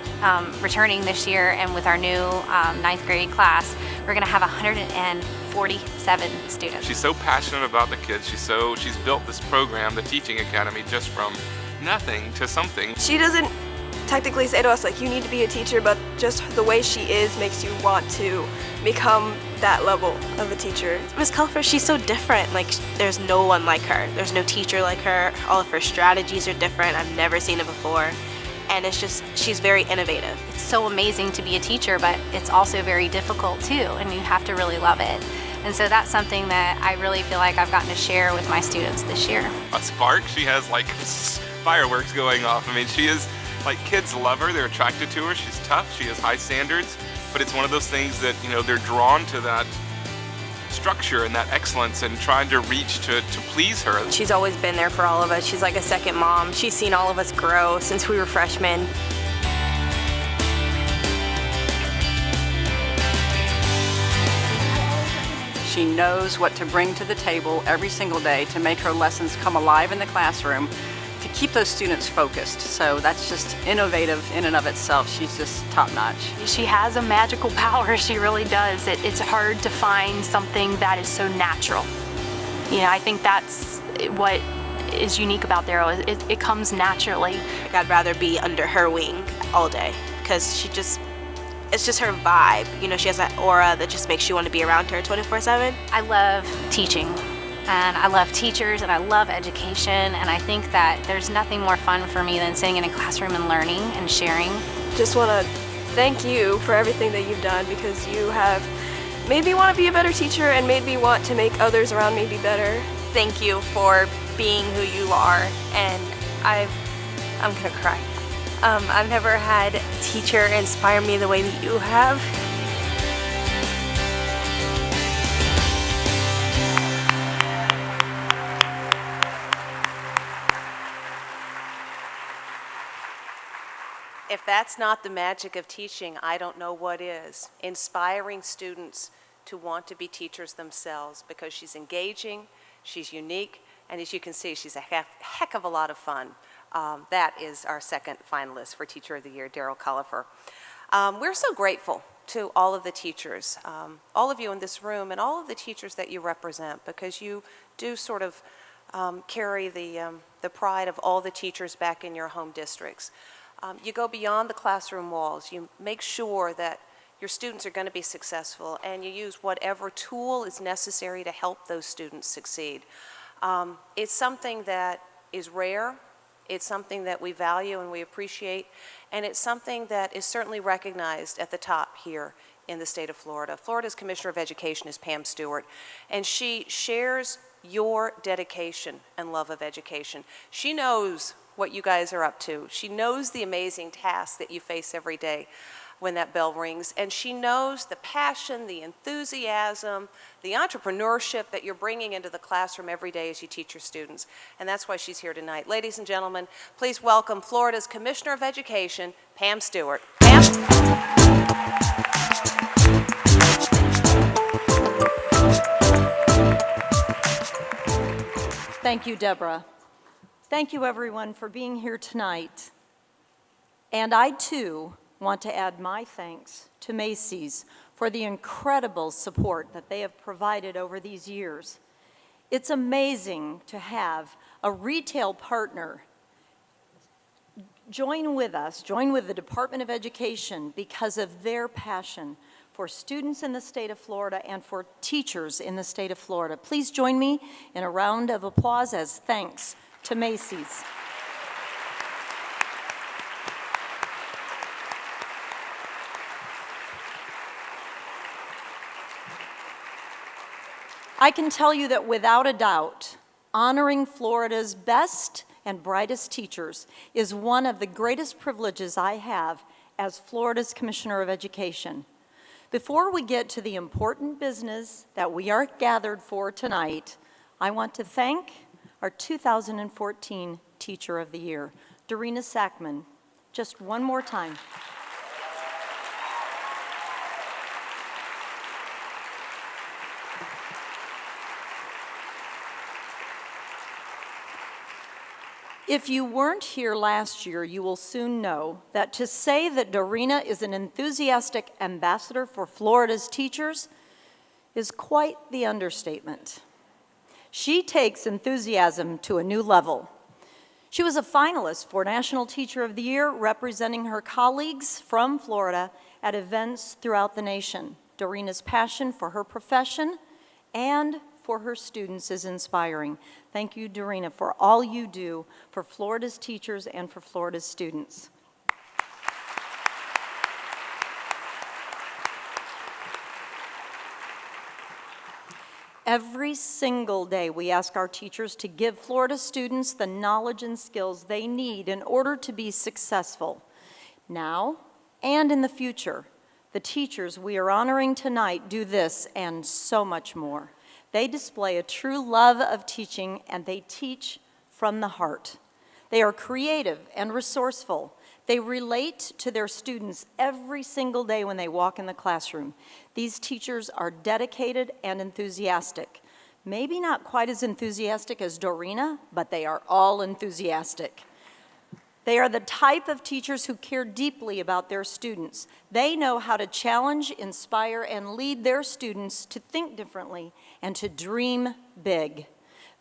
Speaker 8: returning this year and with our new 9th grade class, we're gonna have 147 students.
Speaker 15: She's so passionate about the kids. She's built this program, the Teaching Academy, just from nothing to something.
Speaker 17: She doesn't technically say to us like you need to be a teacher, but just the way she is makes you want to become that level of a teacher.
Speaker 18: Ms. Cullifer, she's so different. Like, there's no one like her. There's no teacher like her. All of her strategies are different. I've never seen it before. And it's just, she's very innovative.
Speaker 8: It's so amazing to be a teacher, but it's also very difficult too, and you have to really love it. And so that's something that I really feel like I've gotten to share with my students this year.
Speaker 15: A spark, she has like fireworks going off. I mean, she is, like, kids love her, they're attracted to her, she's tough, she has high standards, but it's one of those things that, you know, they're drawn to that structure and that excellence and trying to reach to please her.
Speaker 17: She's always been there for all of us. She's like a second mom. She's seen all of us grow since we were freshmen.
Speaker 14: She knows what to bring to the table every single day to make her lessons come alive in the classroom, to keep those students focused. So that's just innovative in and of itself. She's just top-notch.
Speaker 16: She has a magical power, she really does. It's hard to find something that is so natural. You know, I think that's what is unique about Daryl. It comes naturally.
Speaker 18: Like, I'd rather be under her wing all day because she just, it's just her vibe. You know, she has that aura that just makes you want to be around her 24/7.
Speaker 8: I love teaching. And I love teachers and I love education, and I think that there's nothing more fun for me than sitting in a classroom and learning and sharing.
Speaker 17: Just want to thank you for everything that you've done, because you have made me want to be a better teacher and made me want to make others around me be better.
Speaker 18: Thank you for being who you are, and I'm gonna cry. I've never had a teacher inspire me the way that you have.
Speaker 5: if that's not the magic of teaching, I don't know what is. Inspiring students to want to be teachers themselves because she's engaging, she's unique, and as you can see, she's a heck of a lot of fun. That is our second finalist for Teacher of the Year, Daryl Cullifer. We're so grateful to all of the teachers, all of you in this room, and all of the teachers that you represent, because you do sort of carry the pride of all the teachers back in your home districts. You go beyond the classroom walls. You make sure that your students are going to be successful, and you use whatever tool is necessary to help those students succeed. It's something that is rare. It's something that we value and we appreciate, and it's something that is certainly recognized at the top here in the state of Florida. Florida's Commissioner of Education is Pam Stewart, and she shares your dedication and love of education. She knows what you guys are up to. She knows the amazing tasks that you face every day when that bell rings, and she knows the passion, the enthusiasm, the entrepreneurship that you're bringing into the classroom every day as you teach your students, and that's why she's here tonight. Ladies and gentlemen, please welcome Florida's Commissioner of Education, Pam Stewart. Pam?
Speaker 1: Thank you, Deborah. Thank you, everyone, for being here tonight. And I, too, want to add my thanks to Macy's for the incredible support that they have provided over these years. It's amazing to have a retail partner join with us, join with the Department of Education because of their passion for students in the state of Florida and for teachers in the state of Florida. Please join me in a round of applause as thanks to Macy's. I can tell you that without a doubt, honoring Florida's best and brightest teachers is one of the greatest privileges I have as Florida's Commissioner of Education. Before we get to the important business that we are gathered for tonight, I want to thank our 2014 Teacher of the Year, Dorena Sackman. Just one more time. If you weren't here last year, you will soon know that to say that Dorena is an enthusiastic ambassador for Florida's teachers is quite the understatement. She takes enthusiasm to a new level. She was a finalist for National Teacher of the Year, representing her colleagues from Florida at events throughout the nation. Dorena's passion for her profession and for her students is inspiring. Thank you, Dorena, for all you do for Florida's teachers and for Florida's students. Every single day, we ask our teachers to give Florida students the knowledge and skills they need in order to be successful now and in the future. The teachers we are honoring tonight do this and so much more. They display a true love of teaching, and they teach from the heart. They are creative and resourceful. They relate to their students every single day when they walk in the classroom. These teachers are dedicated and enthusiastic. Maybe not quite as enthusiastic as Dorena, but they are all enthusiastic. They are the type of teachers who care deeply about their students. They know how to challenge, inspire, and lead their students to think differently and to dream big.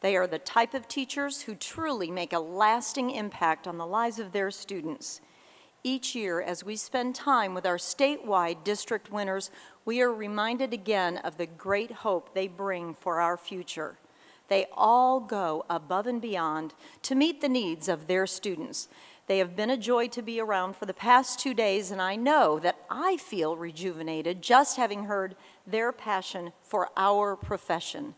Speaker 1: They are the type of teachers who truly make a lasting impact on the lives of their students. Each year, as we spend time with our statewide district winners, we are reminded again of the great hope they bring for our future. They all go above and beyond to meet the needs of their students. They have been a joy to be around for the past 2 days, and I know that I feel rejuvenated just having heard their passion for our profession.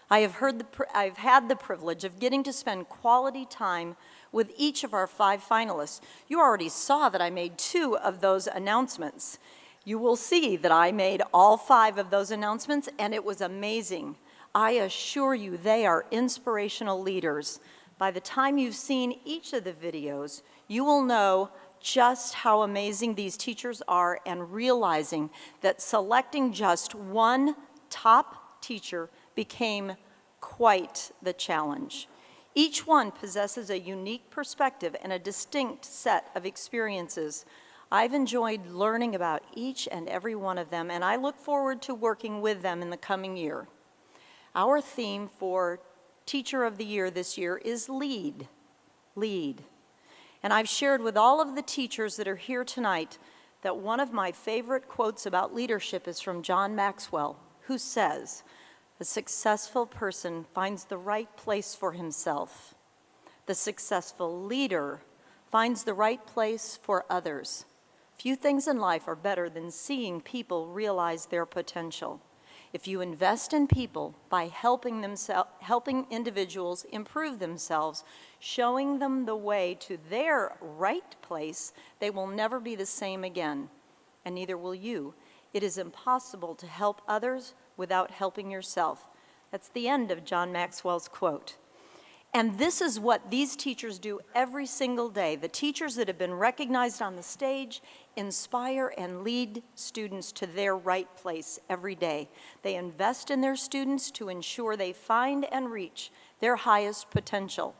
Speaker 1: I've had the privilege of getting to spend quality time with each of our 5 finalists. You already saw that I made 2 of those announcements. You will see that I made all 5 of those announcements, and it was amazing. I assure you they are inspirational leaders. By the time you've seen each of the videos, you will know just how amazing these teachers are and realizing that selecting just one top teacher became quite the challenge. Each one possesses a unique perspective and a distinct set of experiences. I've enjoyed learning about each and every one of them, and I look forward to working with them in the coming year. Our theme for Teacher of the Year this year is Lead. Lead. And I've shared with all of the teachers that are here tonight that one of my favorite quotes about leadership is from John Maxwell, who says, "A successful person finds the right place for himself. The successful leader finds the right place for others. Few things in life are better than seeing people realize their potential. If you invest in people by helping individuals improve themselves, showing them the way to their right place, they will never be the same again, and neither will you. It is impossible to help others without helping yourself." That's the end of John Maxwell's quote. And this is what these teachers do every single day. The teachers that have been recognized on the stage inspire and lead students to their right place every day. They invest in their students to ensure they find and reach their highest potential.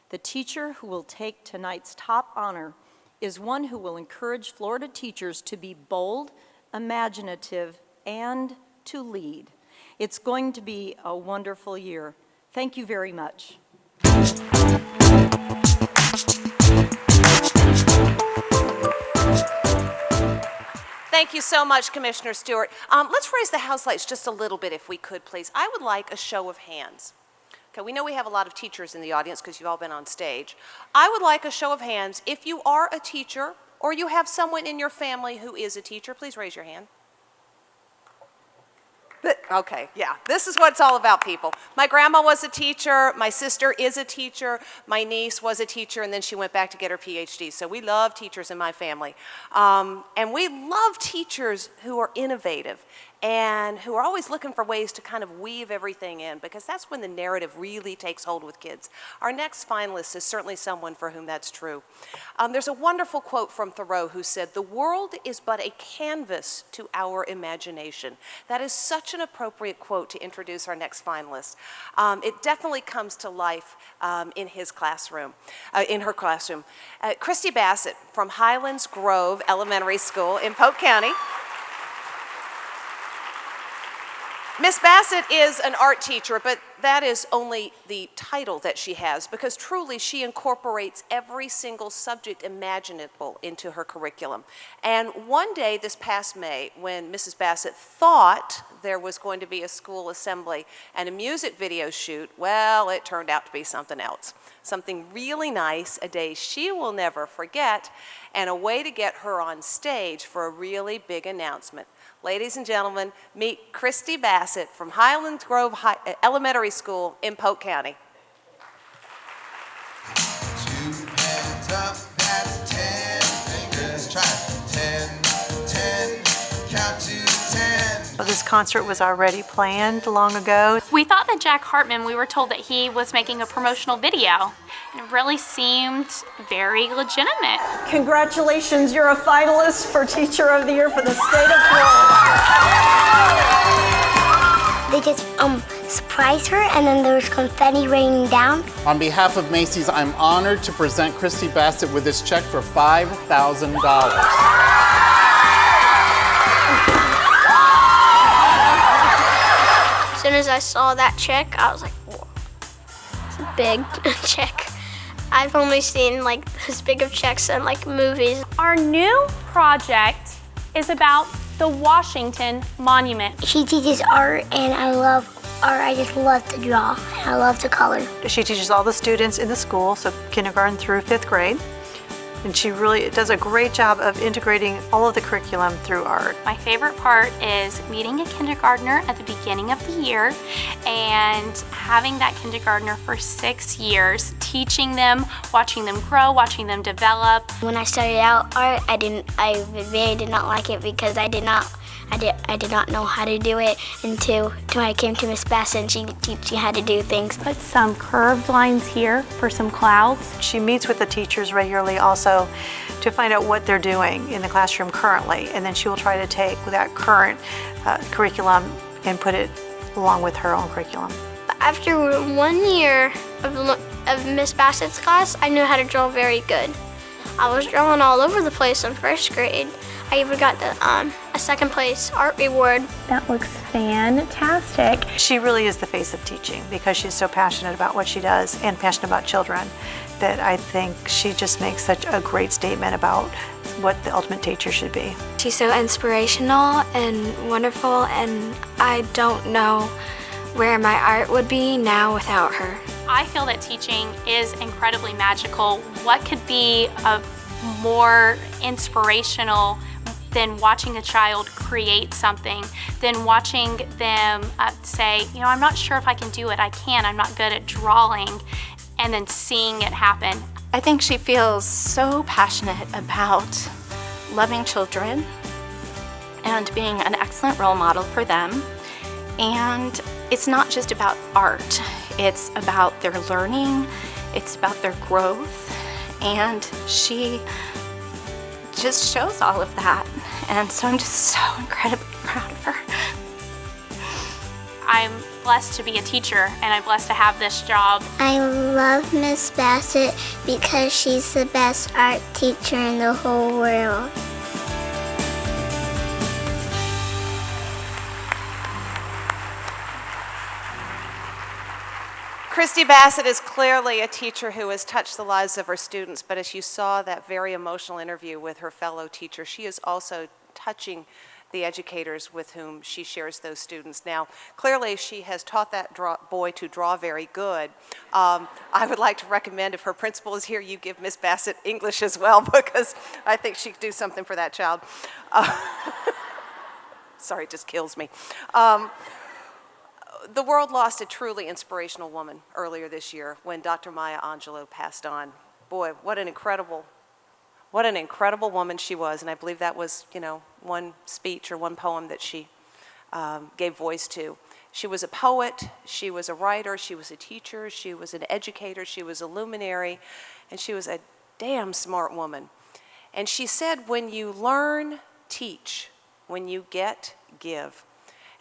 Speaker 1: The teacher who will take tonight's top honor is one who will encourage Florida teachers to be bold, imaginative, and to lead. It's going to be a wonderful year. Thank you very much.
Speaker 5: Thank you so much, Commissioner Stewart. Let's raise the house lights just a little bit if we could, please. I would like a show of hands. Okay, we know we have a lot of teachers in the audience because you've all been on stage. I would like a show of hands if you are a teacher or you have someone in your family who is a teacher. Please raise your hand. Okay, yeah, this is what it's all about, people. My grandma was a teacher, my sister is a teacher, my niece was a teacher, and then she went back to get her PhD. So we love teachers in my family. And we love teachers who are innovative and who are always looking for ways to kind of weave everything in, because that's when the narrative really takes hold with kids. Our next finalist is certainly someone for whom that's true. There's a wonderful quote from Thoreau who said, "The world is but a canvas to our imagination." That is such an appropriate quote to introduce our next finalist. It definitely comes to life in his classroom, in her classroom. Christy Bassett from Highlands Grove Elementary School in Polk County. Miss Bassett is an art teacher, but that is only the title that she has, because truly she incorporates every single subject imaginable into her curriculum. And one day this past May, when Mrs. Bassett thought there was going to be a school assembly and a music video shoot, well, it turned out to be something else. Something really nice, a day she will never forget, and a way to get her on stage for a really big announcement. Ladies and gentlemen, meet Christy Bassett from Highlands Grove Elementary School in Polk County.
Speaker 19: 2 hands up, that's 10 fingers. Try it. 10, 10, count to 10.
Speaker 20: Well, this concert was already planned long ago.
Speaker 16: We thought that Jack Hartman, we were told that he was making a promotional video. And it really seemed very legitimate.
Speaker 1: Congratulations, you're a finalist for Teacher of the Year for the state of Florida.
Speaker 9: They just surprised her, and then there was confetti raining down.
Speaker 21: On behalf of Macy's, I'm honored to present Christy Bassett with this check for $5,000.
Speaker 9: As soon as I saw that check, I was like, whoa, it's a big check. I've only seen like this big of checks in like movies.
Speaker 16: Our new project is about the Washington Monument.
Speaker 9: She teaches art, and I love art. I just love to draw, and I love to color.
Speaker 20: She teaches all the students in the school, so kindergarten through 5th grade. And she really does a great job of integrating all of the curriculum through art.
Speaker 16: My favorite part is meeting a kindergartner at the beginning of the year and having that kindergartner for 6 years, teaching them, watching them grow, watching them develop.
Speaker 9: When I started out art, I really did not like it because I I did not know how to do it until I came to Miss Bassett and she teach you how to do things.
Speaker 4: Put some curved lines here for some clouds.
Speaker 20: She meets with the teachers regularly also to find out what they're doing in the classroom currently, and then she will try to take that current curriculum and put it along with her own curriculum.
Speaker 9: After 1 year of Miss Bassett's class, I knew how to draw very good. I was drawing all over the place in first grade. I even got a second place art reward.
Speaker 4: That looks fantastic.
Speaker 20: She really is the face of teaching because she's so passionate about what she does and passionate about children that I think she just makes such a great statement about what the ultimate teacher should be.
Speaker 9: She's so inspirational and wonderful, and I don't know where my art would be now without her.
Speaker 16: I feel that teaching is incredibly magical. What could be a more inspirational than watching a child create something, than watching them say, you know, I'm not sure if I can do it, I'm not good at drawing, and then seeing it happen.
Speaker 8: I think she feels so passionate about loving children and being an excellent role model for them. And it's not just about art, it's about their learning, it's about their growth, and she just shows all of that. And so I'm just so incredibly proud of her.
Speaker 16: I'm blessed to be a teacher, and I'm blessed to have this job.
Speaker 9: I love Miss Bassett because she's the best art teacher in the whole world.
Speaker 5: Christy Bassett is clearly a teacher who has touched the lives of her students, but as you saw that very emotional interview with her fellow teacher, she is also touching the educators with whom she shares those students. Now, clearly she has taught that boy to draw very good. I would like to recommend, if her principal is here, you give Miss Bassett English as well, because I think she could do something for that child. Sorry, it just kills me. The world lost a truly inspirational woman earlier this year when Dr. Maya Angelou passed on. Boy, what an incredible woman she was, and I believe that was, you know, one speech or one poem that she gave voice to. She was a poet, she was a writer, she was a teacher, she was an educator, she was a luminary, and she was a damn smart woman. And she said, when you learn, teach. When you get, give.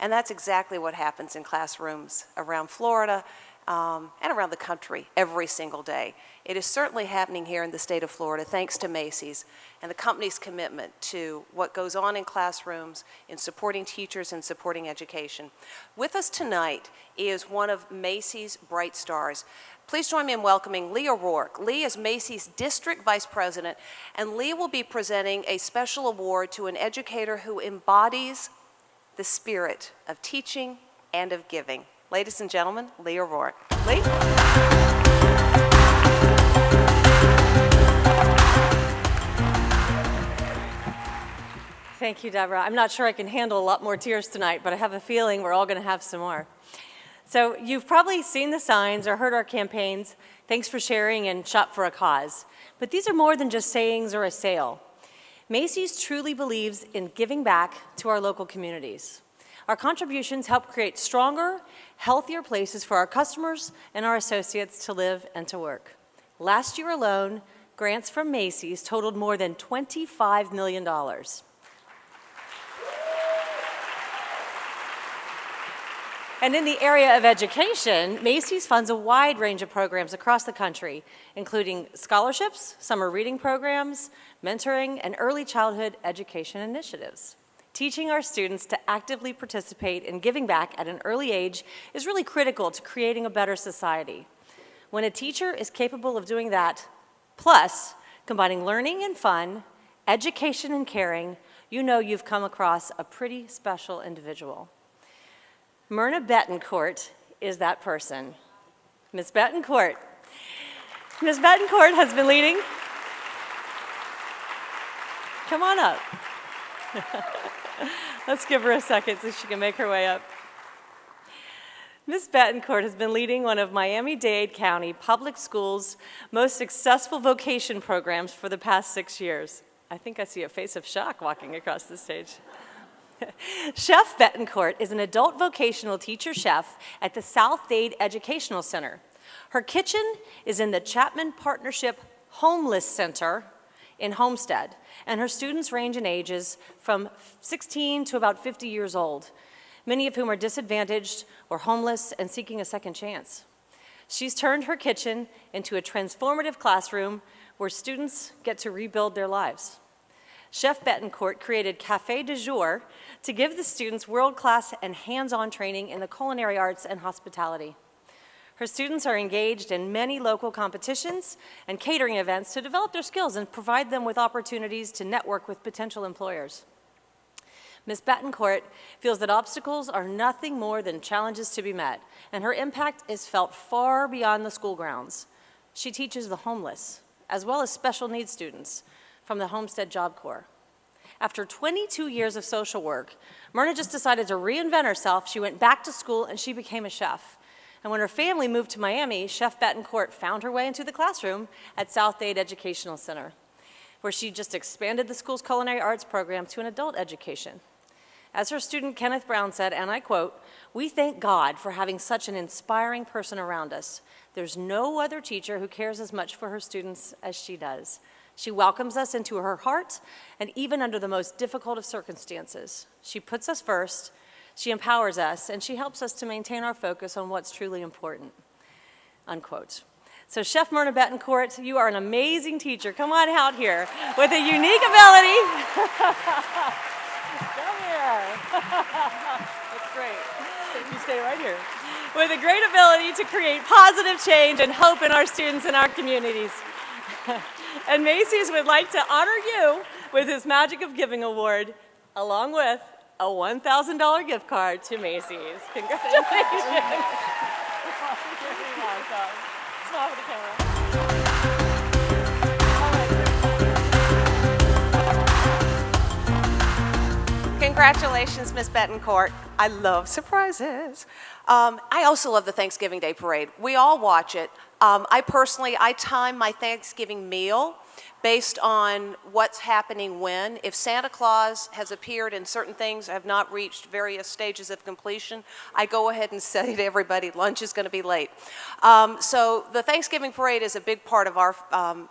Speaker 5: And that's exactly what happens in classrooms around Florida and around the country every single day. It is certainly happening here in the state of Florida thanks to Macy's and the company's commitment to what goes on in classrooms, in supporting teachers and supporting education. With us tonight is one of Macy's bright stars. Please join me in welcoming Lee O'Rourke. Lee is Macy's District Vice President, and Lee will be presenting a special award to an educator who embodies the spirit of teaching and of giving. Ladies and gentlemen, Lee O'Rourke. Lee?
Speaker 22: Thank you, Deborah. I'm not sure I can handle a lot more tears tonight, but I have a feeling we're all going to have some more. So you've probably seen the signs or heard our campaigns, thanks for sharing and shop for a cause. But these are more than just sayings or a sale. Macy's truly believes in giving back to our local communities. Our contributions help create stronger, healthier places for our customers and our associates to live and to work. Last year alone, grants from Macy's totaled more than $25 million. And in the area of education, Macy's funds a wide range of programs across the country, including scholarships, summer reading programs, mentoring, and early childhood education initiatives. Teaching our students to actively participate in giving back at an early age is really critical to creating a better society. When a teacher is capable of doing that, plus combining learning and fun, education and caring, you know you've come across a pretty special individual. Myrna Betancourt is that person. Ms. Betancourt. Ms. Betancourt has been leading. Come on up. Let's give her a second so she can make her way up. Ms. Betancourt has been leading one of Miami-Dade County Public Schools' most successful vocation programs for the past 6 years. I think I see a face of shock walking across the stage. Chef Betancourt is an adult vocational teacher chef at the South Dade Educational Center. Her kitchen is in the Chapman Partnership Homeless Center in Homestead, and her students range in ages from 16 to about 50 years old, many of whom are disadvantaged or homeless and seeking a second chance. She's turned her kitchen into a transformative classroom where students get to rebuild their lives. Chef Betancourt created Café du Jour to give the students world-class and hands-on training in the culinary arts and hospitality. Her students are engaged in many local competitions and catering events to develop their skills and provide them with opportunities to network with potential employers. Ms. Betancourt feels that obstacles are nothing more than challenges to be met, and her impact is felt far beyond the school grounds. She teaches the homeless, as well as special needs students from the Homestead Job Corps. After 22 years of social work, Myrna just decided to reinvent herself. She went back to school and she became a chef. And when her family moved to Miami, Chef Betancourt found her way into the classroom at South Dade Educational Center, where she just expanded the school's culinary arts program to an adult education. As her student Kenneth Brown said, and I quote, "We thank God for having such an inspiring person around us. There's no other teacher who cares as much for her students as she does. She welcomes us into her heart, and even under the most difficult of circumstances. She puts us first, she empowers us, and she helps us to maintain our focus on what's truly important." Unquote. So Chef Myrna Betancourt, you are an amazing teacher. Come on out here with a unique ability. Come here. That's great. You stay right here. With a great ability to create positive change and hope in our students and our communities. And Macy's would like to honor you with his Magic of Giving Award, along with a $1,000 gift card to Macy's. Congratulations. Smile for the camera.
Speaker 5: Congratulations, Ms. Betancourt. I love surprises. I also love the Thanksgiving Day Parade. We all watch it. I time my Thanksgiving meal based on what's happening when. If Santa Claus has appeared and certain things have not reached various stages of completion, I go ahead and say to everybody, lunch is going to be late. So the Thanksgiving Parade is a big part of our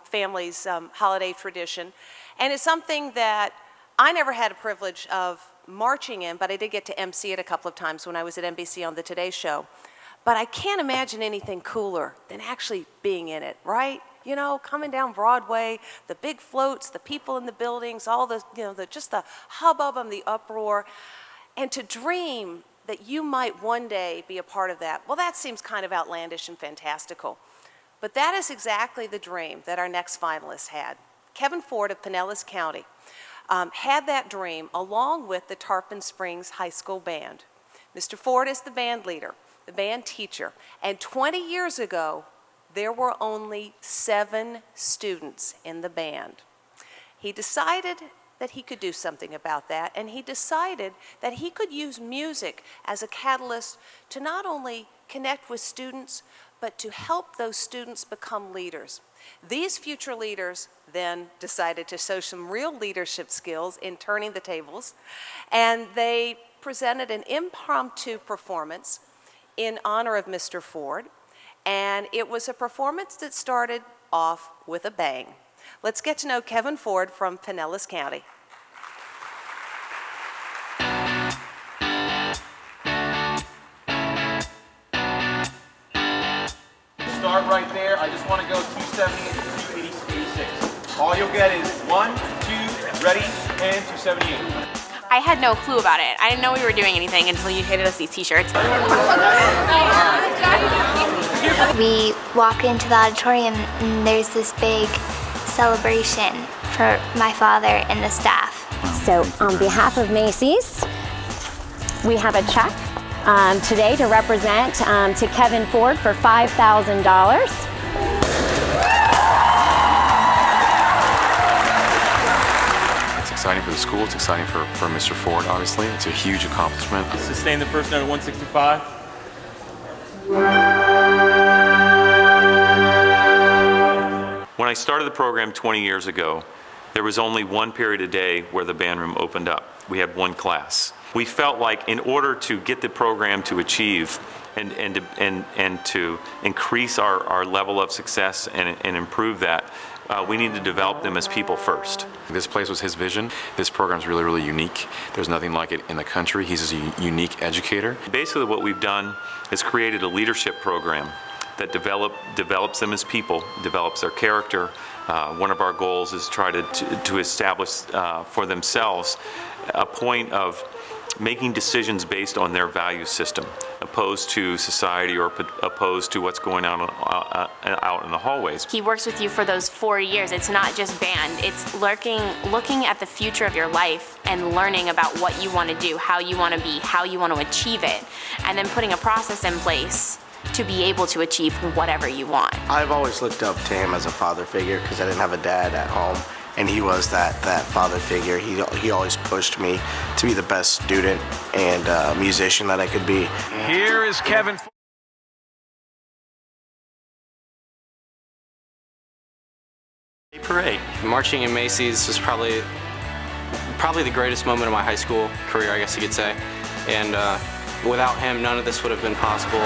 Speaker 5: family's holiday tradition, and it's something that I never had a privilege of marching in, but I did get to MC it a couple of times when I was at NBC on the Today Show. But I can't imagine anything cooler than actually being in it, right? You know, coming down Broadway, the big floats, the people in the buildings, all the, just the hubbub and the uproar. And to dream that you might one day be a part of that, well, that seems kind of outlandish and fantastical. But that is exactly the dream that our next finalist had. Kevin Ford of Pinellas County had that dream along with the Tarpon Springs High School Band. Mr. Ford is the band leader, the band teacher, and 20 years ago, there were only 7 students in the band. He decided that he could do something about that, and he decided that he could use music as a catalyst to not only connect with students, but to help those students become leaders. These future leaders then decided to show some real leadership skills in turning the tables, and they presented an impromptu performance in honor of Mr. Ford, and it was a performance that started off with a bang. Let's get to know Kevin Ford from Pinellas County.
Speaker 6: Start right there. I just want to go 270 to 286. All you'll get is 1, 2, ready, and 278.
Speaker 18: I had no clue about it. I didn't know we were doing anything until you handed us these t-shirts.
Speaker 9: We walk into the auditorium and there's this big celebration for my father and the staff.
Speaker 10: So on behalf of Macy's, we have a check today to represent to Kevin Ford for $5,000.
Speaker 23: It's exciting for the school, it's exciting for Mr. Ford, obviously. It's a huge accomplishment.
Speaker 24: Sustain the first note at 165.
Speaker 25: When I started the program 20 years ago, there was only one period a day where the band room opened up. We had one class. We felt like in order to get the program to achieve and to increase our level of success and improve that, we need to develop them as people first.
Speaker 23: This place was his vision. This program's really, really unique. There's nothing like it in the country. He's a unique educator.
Speaker 25: Basically what we've done is created a leadership program that develops them as people, develops their character. One of our goals is try to establish for themselves a point of making decisions based on their value system, opposed to society or opposed to what's going on out in the hallways.
Speaker 8: He works with you for those 4 years. It's not just band. It's looking at the future of your life and learning about what you want to do, how you want to be, how you want to achieve it, and then putting a process in place to be able to achieve whatever you want.
Speaker 3: I've always looked up to him as a father figure because I didn't have a dad at home, and he was that father figure. He always pushed me to be the best student and musician that I could be.
Speaker 6: Here is Kevin.
Speaker 7: Parade. Marching in Macy's was probably the greatest moment of my high school career, I guess you could say. And without him, none of this would have been possible.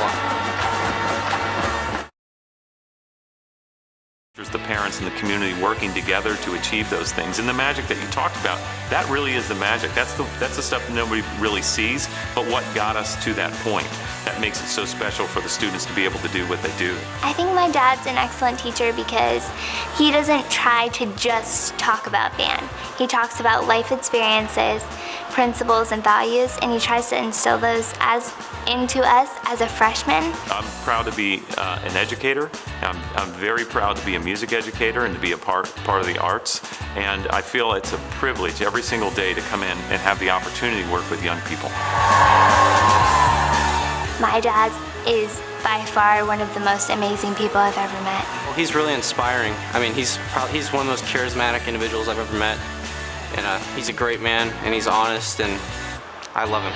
Speaker 25: The parents and the community working together to achieve those things. And the magic that you talked about, that really is the magic. That's the stuff that nobody really sees, but what got us to that point. That makes it so special for the students to be able to do what they do.
Speaker 11: I think my dad's an excellent teacher because he doesn't try to just talk about band. He talks about life experiences, principles, and values, and he tries to instill those into us as a freshman.
Speaker 25: I'm proud to be an educator. I'm very proud to be a music educator and to be a part of the arts. And I feel it's a privilege every single day to come in and have the opportunity to work with young people.
Speaker 11: My dad is by far one of the most amazing people I've ever met.
Speaker 7: Well, he's really inspiring. I mean, he's one of the most charismatic individuals I've ever met. And he's a great man, and he's honest, and I love him.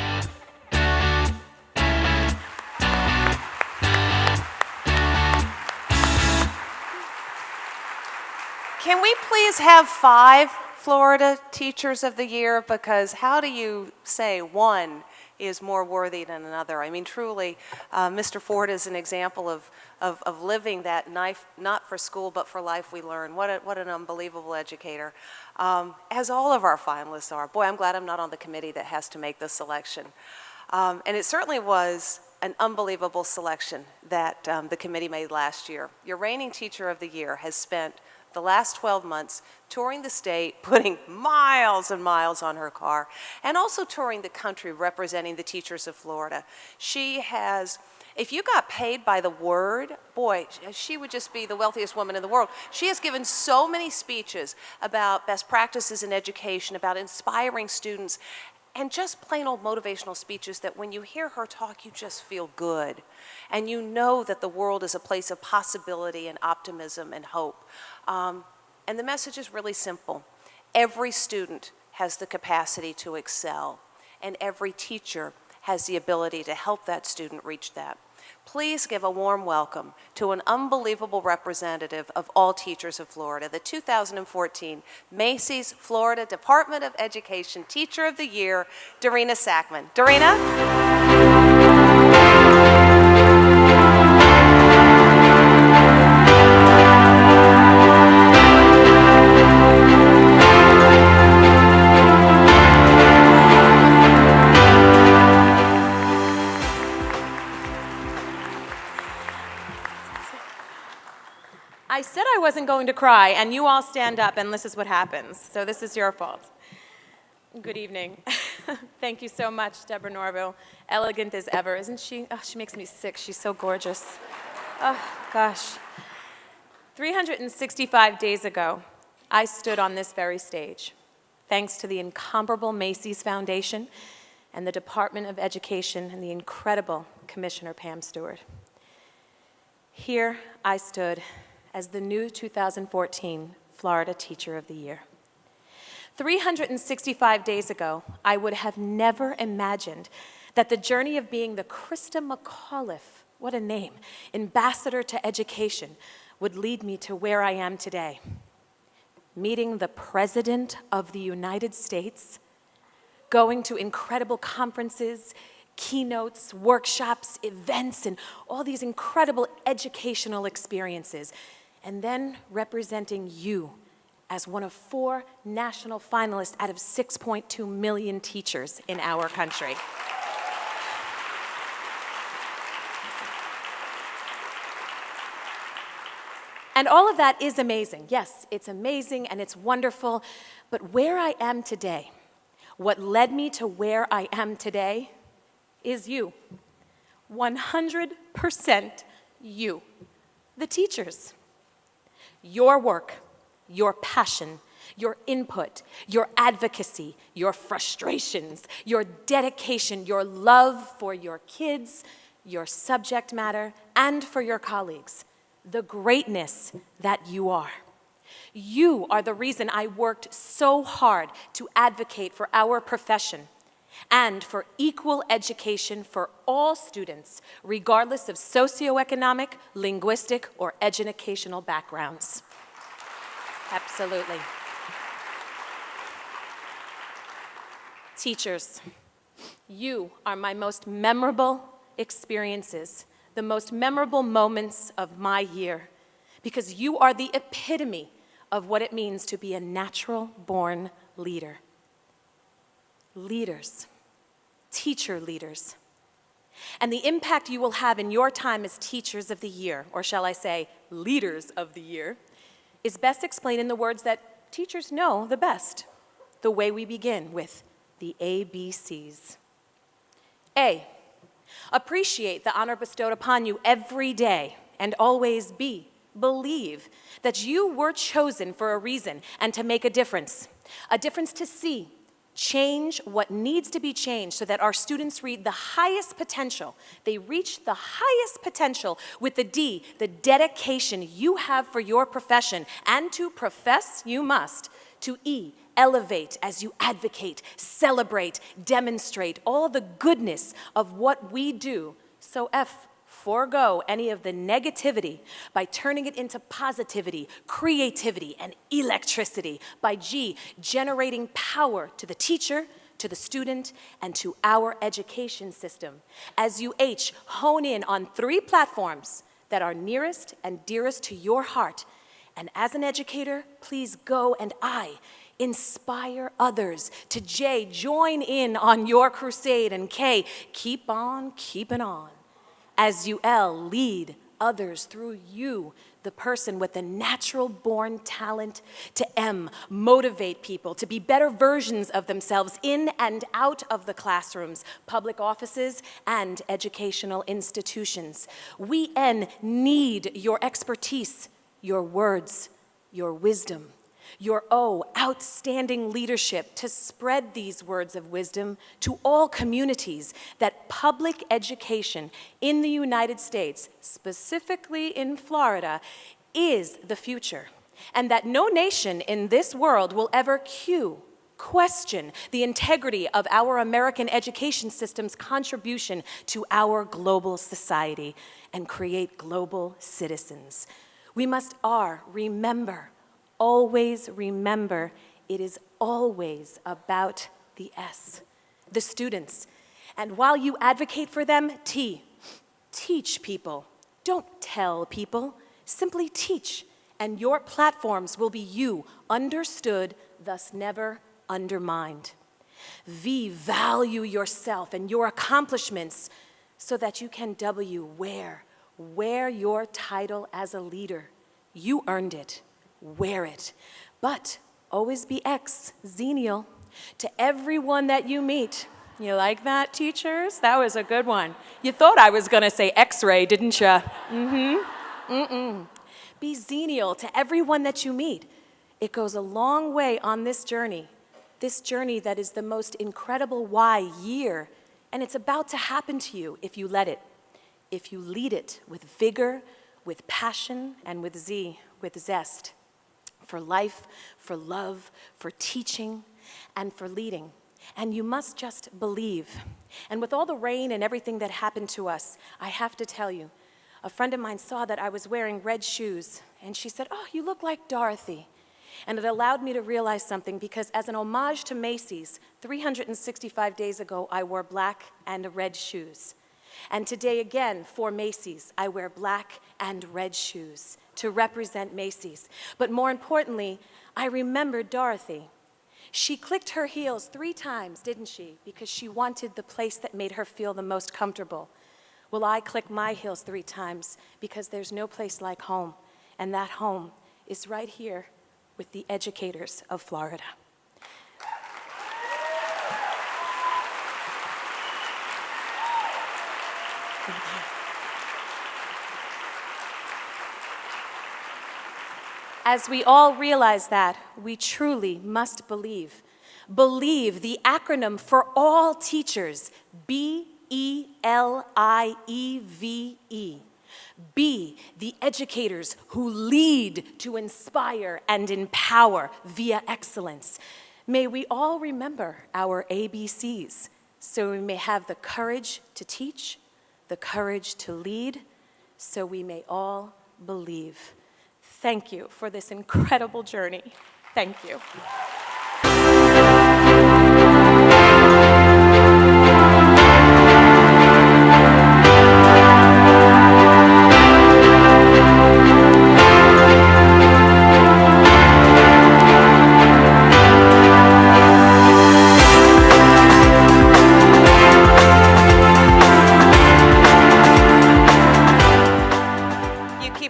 Speaker 5: Can we please have 5 Florida Teachers of the Year? Because how do you say one is more worthy than another? I mean, truly, Mr. Ford is an example of living that life, not for school, but for life we learn. What an unbelievable educator, as all of our finalists are. Boy, I'm glad I'm not on the committee that has to make the selection. And it certainly was an unbelievable selection that the committee made last year. Your reigning Teacher of the Year has spent the last 12 months touring the state, putting miles and miles on her car, and also touring the country representing the teachers of Florida. She has, if you got paid by the word, boy, she would just be the wealthiest woman in the world. She has given so many speeches about best practices in education, about inspiring students, and just plain old motivational speeches that when you hear her talk, you just feel good. And you know that the world is a place of possibility and optimism and hope. And the message is really simple. Every student has the capacity to excel, and every teacher has the ability to help that student reach that. Please give a warm welcome to an unbelievable representative of all teachers of Florida, the 2014 Macy's Florida Department of Education Teacher of the Year, Darina Sackman. Darina?
Speaker 12: I said I wasn't going to cry, and you all stand up, and this is what happens. So this is your fault. Good evening. Thank you so much, Deborah Norville. Elegant as ever, isn't she? Oh, she makes me sick. She's so gorgeous. Oh, gosh. 365 days ago, I stood on this very stage, thanks to the incomparable Macy's Foundation and the Department of Education and the incredible Commissioner Pam Stewart. Here I stood as the new 2014 Florida Teacher of the Year. 365 days ago, I would have never imagined that the journey of being the Krista McAuliffe, what a name, ambassador to education, would lead me to where I am today. Meeting the President of the United States, going to incredible conferences, keynotes, workshops, events, and all these incredible educational experiences, and then representing you as one of 4 national finalists out of 6.2 million teachers in our country. And all of that is amazing. Yes, it's amazing and it's wonderful, but where I am today, what led me to where I am today is you. 100% you, the teachers. Your work, your passion, your input, your advocacy, your frustrations, your dedication, your love for your kids, your subject matter, and for your colleagues. The greatness that you are. You are the reason I worked so hard to advocate for our profession and for equal education for all students, regardless of socioeconomic, linguistic, or educational backgrounds. Absolutely. Teachers, you are my most memorable experiences, the most memorable moments of my year, because you are the epitome of what it means to be a natural-born leader. Leaders, teacher leaders. And the impact you will have in your time as teachers of the year, or shall I say, leaders of the year, is best explained in the words that teachers know the best, the way we begin with the ABCs. A, appreciate the honor bestowed upon you every day, and always B, believe that you were chosen for a reason and to make a difference to see, change what needs to be changed so that our students reach the highest potential. They reach the highest potential with the D, the dedication you have for your profession, and to profess you must. To E, elevate as you advocate, celebrate, demonstrate all the goodness of what we do. So F, forego any of the negativity by turning it into positivity, creativity, and electricity. By G, generating power to the teacher, to the student, and to our education system. As you H, hone in on 3 platforms that are nearest and dearest to your heart. And as an educator, please go, and I, inspire others. To J, join in on your crusade. And K, keep on keeping on. As you L, lead others through you, the person with the natural-born talent. To M, motivate people to be better versions of themselves in and out of the classrooms, public offices, and educational institutions. We N, need your expertise, your words, your wisdom. Your O, outstanding leadership to spread these words of wisdom to all communities that public education in the United States, specifically in Florida, is the future, and that no nation in this world will ever question the integrity of our American education system's contribution to our global society and create global citizens. We must remember, always remember, it is always about the S, the students. And while you advocate for them, T, teach people. Don't tell people, simply teach. And your platforms will be you, understood, thus never undermined. V, value yourself and your accomplishments so that you can W, wear your title as a leader. You earned it. Wear it. But always be X, xenial, to everyone that you meet. You like that, teachers? That was a good one. You thought I was going to say X-ray, didn't you? Be xenial to everyone that you meet. It goes a long way on this journey that is the most incredible Y year, and it's about to happen to you if you let it, if you lead it with vigor, with passion, and with Z, with zest. For life, for love, for teaching, and for leading. And you must just believe. And with all the rain and everything that happened to us, I have to tell you, a friend of mine saw that I was wearing red shoes, and she said, "Oh, you look like Dorothy." And it allowed me to realize something, because as an homage to Macy's, 365 days ago, I wore black and red shoes. And today again, for Macy's, I wear black and red shoes to represent Macy's. But more importantly, I remembered Dorothy. She clicked her heels 3 times, didn't she? Because she wanted the place that made her feel the most comfortable. Well, I click my heels 3 times because there's no place like home. And that home is right here with the educators of Florida. As we all realize that, we truly must believe. Believe, the acronym for all teachers, B-E-L-I-E-V-E. Be the educators who lead to inspire and empower via excellence. May we all remember our ABCs so we may have the courage to teach, the courage to lead, so we may all believe. Thank you for this incredible journey. Thank you.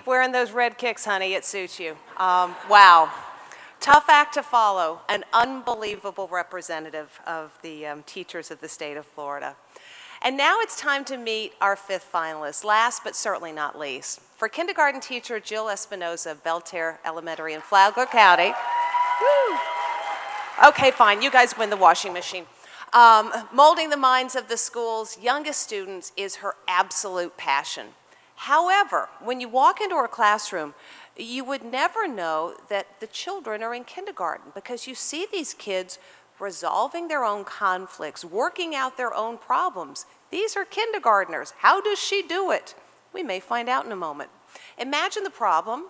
Speaker 5: Wearing those red kicks, honey, it suits you. Wow. Tough act to follow, an unbelievable representative of the teachers of the state of Florida. And now it's time to meet our 5th finalist, last but certainly not least. For kindergarten teacher Jill Espinoza of Belterre Elementary in Flagler County. Woo. Okay, fine, you guys win the washing machine. Molding the minds of the school's youngest students is her absolute passion. However, when you walk into her classroom, you would never know that the children are in kindergarten, because you see these kids resolving their own conflicts, working out their own problems. These are kindergartners. How does she do it? We may find out in a moment. Imagine the problem.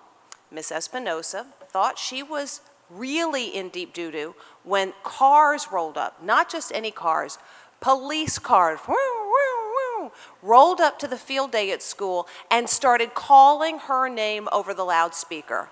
Speaker 5: Miss Espinoza thought she was really in deep doo-doo when cars rolled up, not just any cars, police cars, rolled up to the field day at school and started calling her name over the loudspeaker.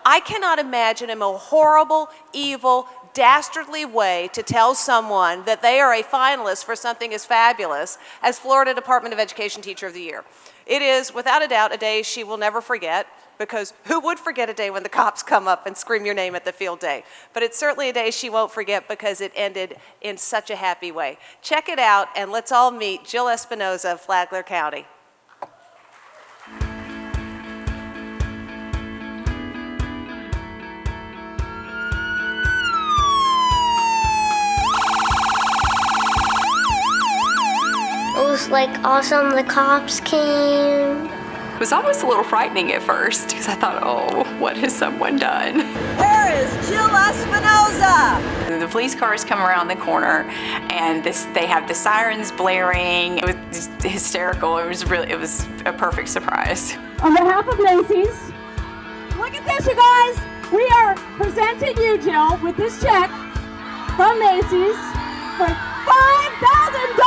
Speaker 5: I cannot imagine a more horrible, evil, dastardly way to tell someone that they are a finalist for something as fabulous as Florida Department of Education Teacher of the Year. It is, without a doubt, a day she will never forget, because who would forget a day when the cops come up and scream your name at the field day? But it's certainly a day she won't forget, because it ended in such a happy way. Check it out, and let's all meet Jill Espinoza of Flagler County.
Speaker 9: It was like awesome. The cops came.
Speaker 2: It was almost a little frightening at first, because I thought, oh, what has someone done?
Speaker 13: Where is Jill Espinoza?
Speaker 2: The police cars come around the corner, and they have the sirens blaring. It was just hysterical. It was a perfect surprise.
Speaker 13: On behalf of Macy's, look at this, you guys. We are presenting you, Jill, with this check from Macy's for $5,000.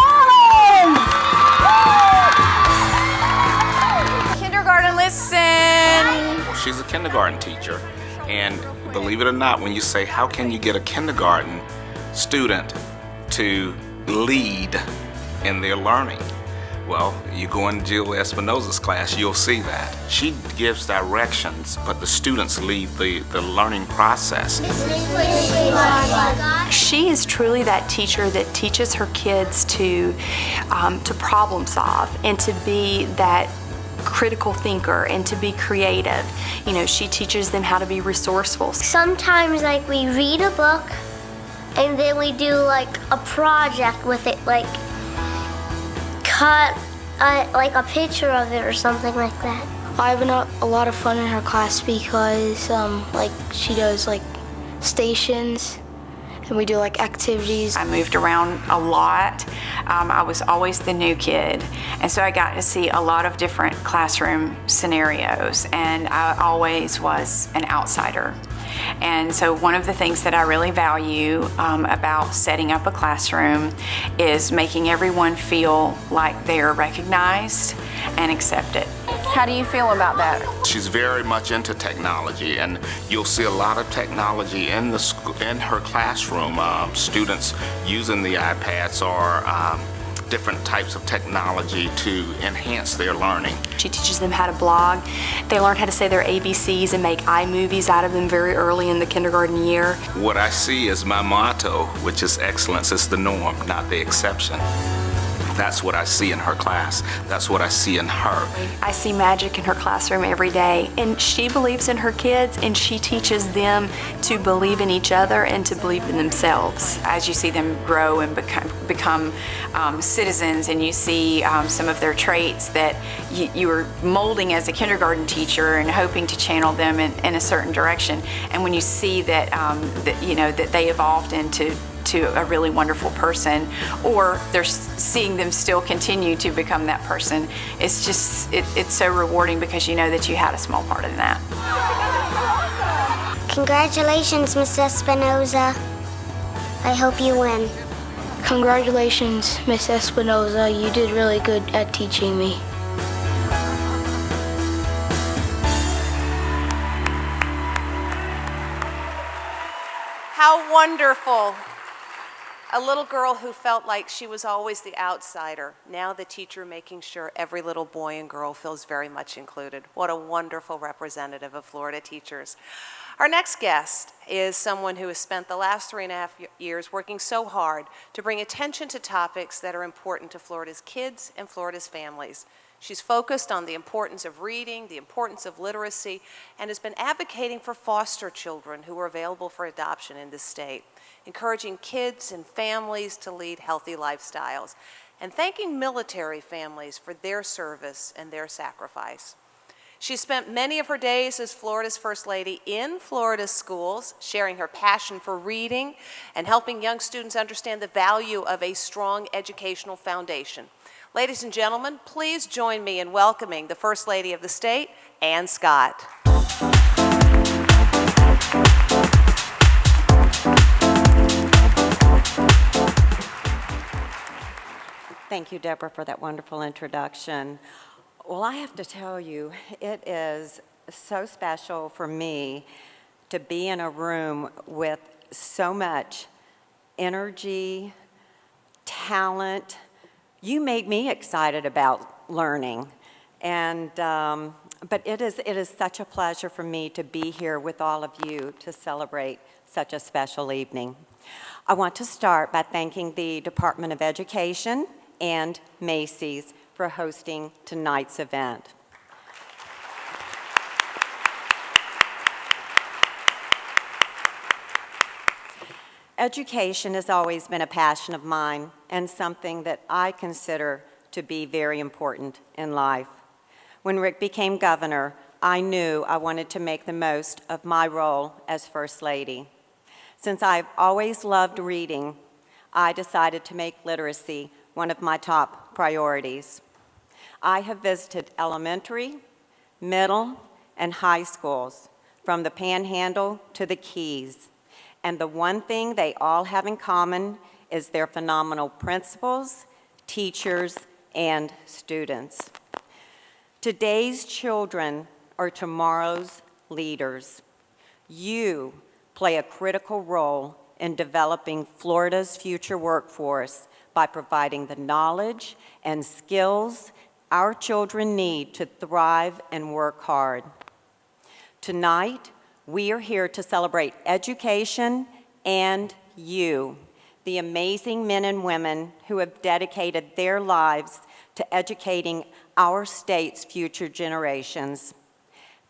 Speaker 2: Kindergarten, listen.
Speaker 14: Well, she's a kindergarten teacher, and believe it or not, when you say, how can you get a kindergarten student to lead in their learning? Well, you go in Jill Espinoza's class, you'll see that. She gives directions, but the students lead the learning process.
Speaker 2: She is truly that teacher that teaches her kids to problem solve and to be that critical thinker and to be creative. You know, she teaches them how to be resourceful.
Speaker 9: Sometimes like we read a book and then we do like a project with it, like cut like a picture of it or something like that.
Speaker 15: I have a lot of fun in her class because like she does like stations and we do like activities.
Speaker 2: I moved around a lot. I was always the new kid, and so I got to see a lot of different
Speaker 1: classroom scenarios, and I always was an outsider. And so one of the things that I really value about setting up a classroom is making everyone feel like they are recognized and accepted.
Speaker 4: How do you feel about that?
Speaker 14: She's very much into technology, and you'll see a lot of technology in her classroom. Students using the iPads or different types of technology to enhance their learning.
Speaker 2: She teaches them how to blog. They learn how to say their ABCs and make iMovies out of them very early in the kindergarten year.
Speaker 14: What I see is my motto, which is excellence is the norm, not the exception. That's what I see in her class. That's what I see in her.
Speaker 2: I see magic in her classroom every day, and she believes in her kids, and she teaches them to believe in each other and to believe in themselves.
Speaker 1: As you see them grow and become citizens, and you see some of their traits that you were molding as a kindergarten teacher and hoping to channel them in a certain direction, and when you see that, that they evolved into a really wonderful person, or they're seeing them still continue to become that person, it's just, it's so rewarding because you know that you had a small part in that.
Speaker 9: Congratulations, Miss Espinoza. I hope you win.
Speaker 15: Congratulations, Miss Espinoza. You did really good at teaching me.
Speaker 5: How wonderful. A little girl who felt like she was always the outsider. Now the teacher making sure every little boy and girl feels very much included. What a wonderful representative of Florida teachers. Our next guest is someone who has spent the last 3.5 years working so hard to bring attention to topics that are important to Florida's kids and Florida's families. She's focused on the importance of reading, the importance of literacy, and has been advocating for foster children who are available for adoption in this state, encouraging kids and families to lead healthy lifestyles, and thanking military families for their service and their sacrifice. She spent many of her days as Florida's First Lady in Florida's schools, sharing her passion for reading and helping young students understand the value of a strong educational foundation. Ladies and gentlemen, please join me in welcoming the First Lady of the state, Ann Scott.
Speaker 17: Thank you, Deborah, for that wonderful introduction. Well, I have to tell you, it is so special for me to be in a room with so much energy, talent. You made me excited about learning, and but it is such a pleasure for me to be here with all of you to celebrate such a special evening. I want to start by thanking the Department of Education and Macy's for hosting tonight's event. Education has always been a passion of mine and something that I consider to be very important in life. When Rick became governor, I knew I wanted to make the most of my role as First Lady. Since I've always loved reading, I decided to make literacy one of my top priorities. I have visited elementary, middle, and high schools, from the Panhandle to the Keys. And the one thing they all have in common is their phenomenal principals, teachers, and students. Today's children are tomorrow's leaders. You play a critical role in developing Florida's future workforce by providing the knowledge and skills our children need to thrive and work hard. Tonight, we are here to celebrate education and you, the amazing men and women who have dedicated their lives to educating our state's future generations.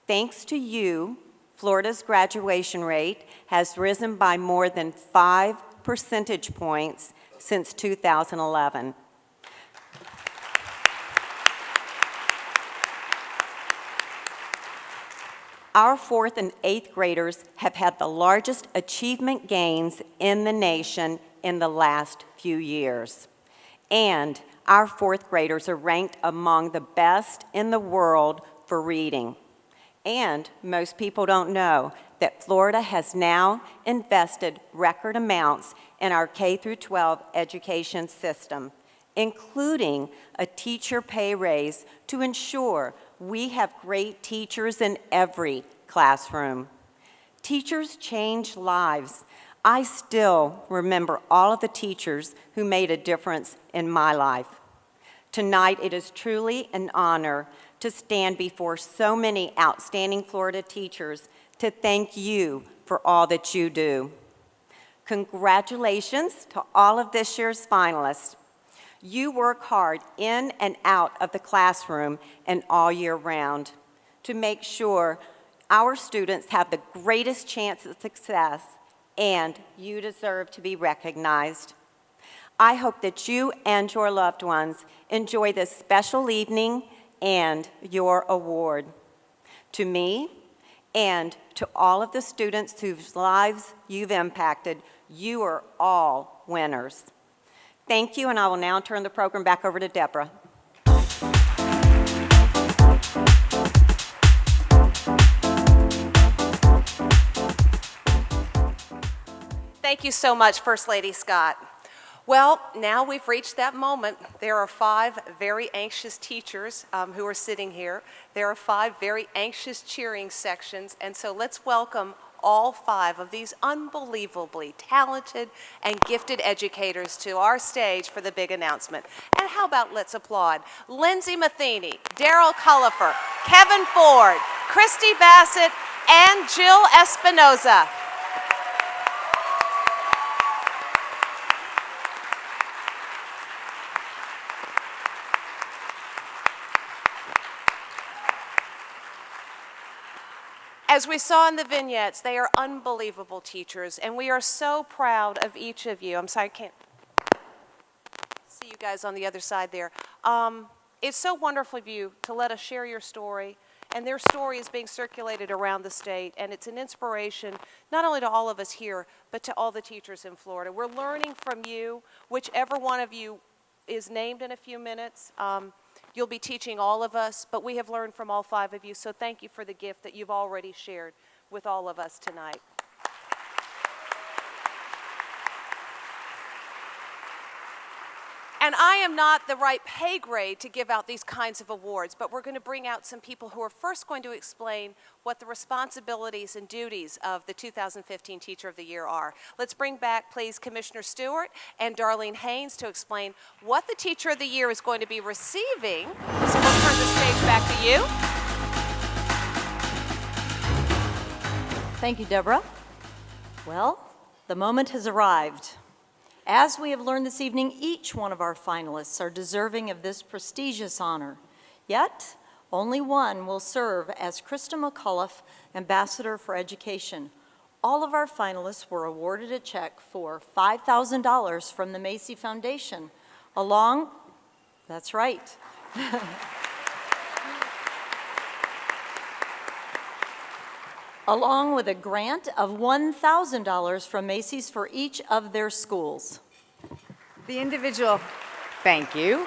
Speaker 17: Thanks to you, Florida's graduation rate has risen by more than 5 percentage points since 2011. Our 4th and 8th graders have had the largest achievement gains in the nation in the last few years. And our fourth graders are ranked among the best in the world for reading. And most people don't know that Florida has now invested record amounts in our K through 12 education system, including a teacher pay raise to ensure we have great teachers in every classroom. Teachers change lives. I still remember all of the teachers who made a difference in my life. Tonight, it is truly an honor to stand before so many outstanding Florida teachers to thank you for all that you do. Congratulations to all of this year's finalists. You work hard in and out of the classroom and all year round to make sure our students have the greatest chance of success, and you deserve to be recognized. I hope that you and your loved ones enjoy this special evening and your award. To me and to all of the students whose lives you've impacted, you are all winners. Thank you, and I will now turn the program back over to Deborah.
Speaker 5: Thank you so much, First Lady Scott. Well, now we've reached that moment. There are 5 very anxious teachers who are sitting here. There are 5 very anxious cheering sections, and so let's welcome all 5 of these unbelievably talented and gifted educators to our stage for the big announcement. And how about let's applaud Lindsay Matheny, Daryl Cullifer, Kevin Ford, Christy Bassett, and Jill Espinoza. As we saw in the vignettes, they are unbelievable teachers, and we are so proud of each of you. I'm sorry, I can't see you guys on the other side there. It's so wonderful of you to let us share your story, and their story is being circulated around the state, and it's an inspiration not only to all of us here, but to all the teachers in Florida. We're learning from you, whichever one of you is named in a few minutes. You'll be teaching all of us, but we have learned from all 5 of you, so thank you for the gift that you've already shared with all of us tonight. And I am not the right pay grade to give out these kinds of awards, but we're going to bring out some people who are first going to explain what the responsibilities and duties of the 2015 Teacher of the Year are. Let's bring back, please, Commissioner Stewart and Darlene Haynes to explain what the Teacher of the Year is going to be receiving. So we'll turn the stage back to you.
Speaker 16: Thank you, Deborah. Well, the moment has arrived. As we have learned this evening, each one of our finalists are deserving of this prestigious honor. Yet, only one will serve as Krista McCullough Ambassador for Education. All of our finalists were awarded a check for $5,000 from the Macy Foundation, that's right. Along with a grant of $1,000 from Macy's for each of their schools.
Speaker 19: Thank you.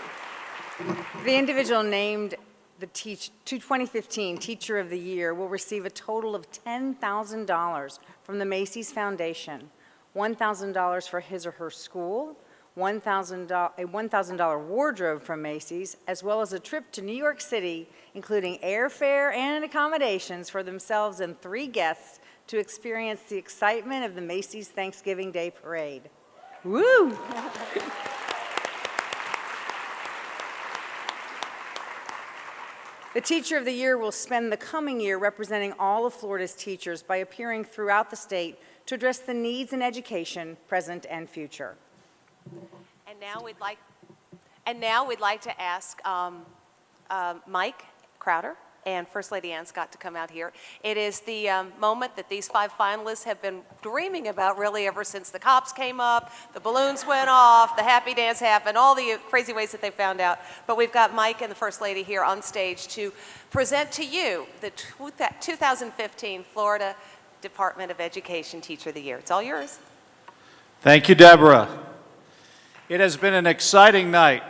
Speaker 19: The individual named the 2015 Teacher of the Year will receive a total of $10,000 from the Macy's Foundation, $1,000 for his or her school, a $1,000 wardrobe from Macy's, as well as a trip to New York City, including airfare and accommodations for themselves and 3 guests to experience the excitement of the Macy's Thanksgiving Day Parade. Woo! The Teacher of the Year will spend the coming year representing all of Florida's teachers by appearing throughout the state to address the needs in education, present and future.
Speaker 5: And now we'd like to ask Mike Crowder and First Lady Ann Scott to come out here. It is the moment that these 5 finalists have been dreaming about really ever since the cops came up, the balloons went off, the happy dance happened, all the crazy ways that they found out. But we've got Mike and the First Lady here on stage to present to you the 2015 Florida Department of Education Teacher of the Year. It's all yours.
Speaker 20: Thank you, Deborah.
Speaker 10: It has been an exciting night,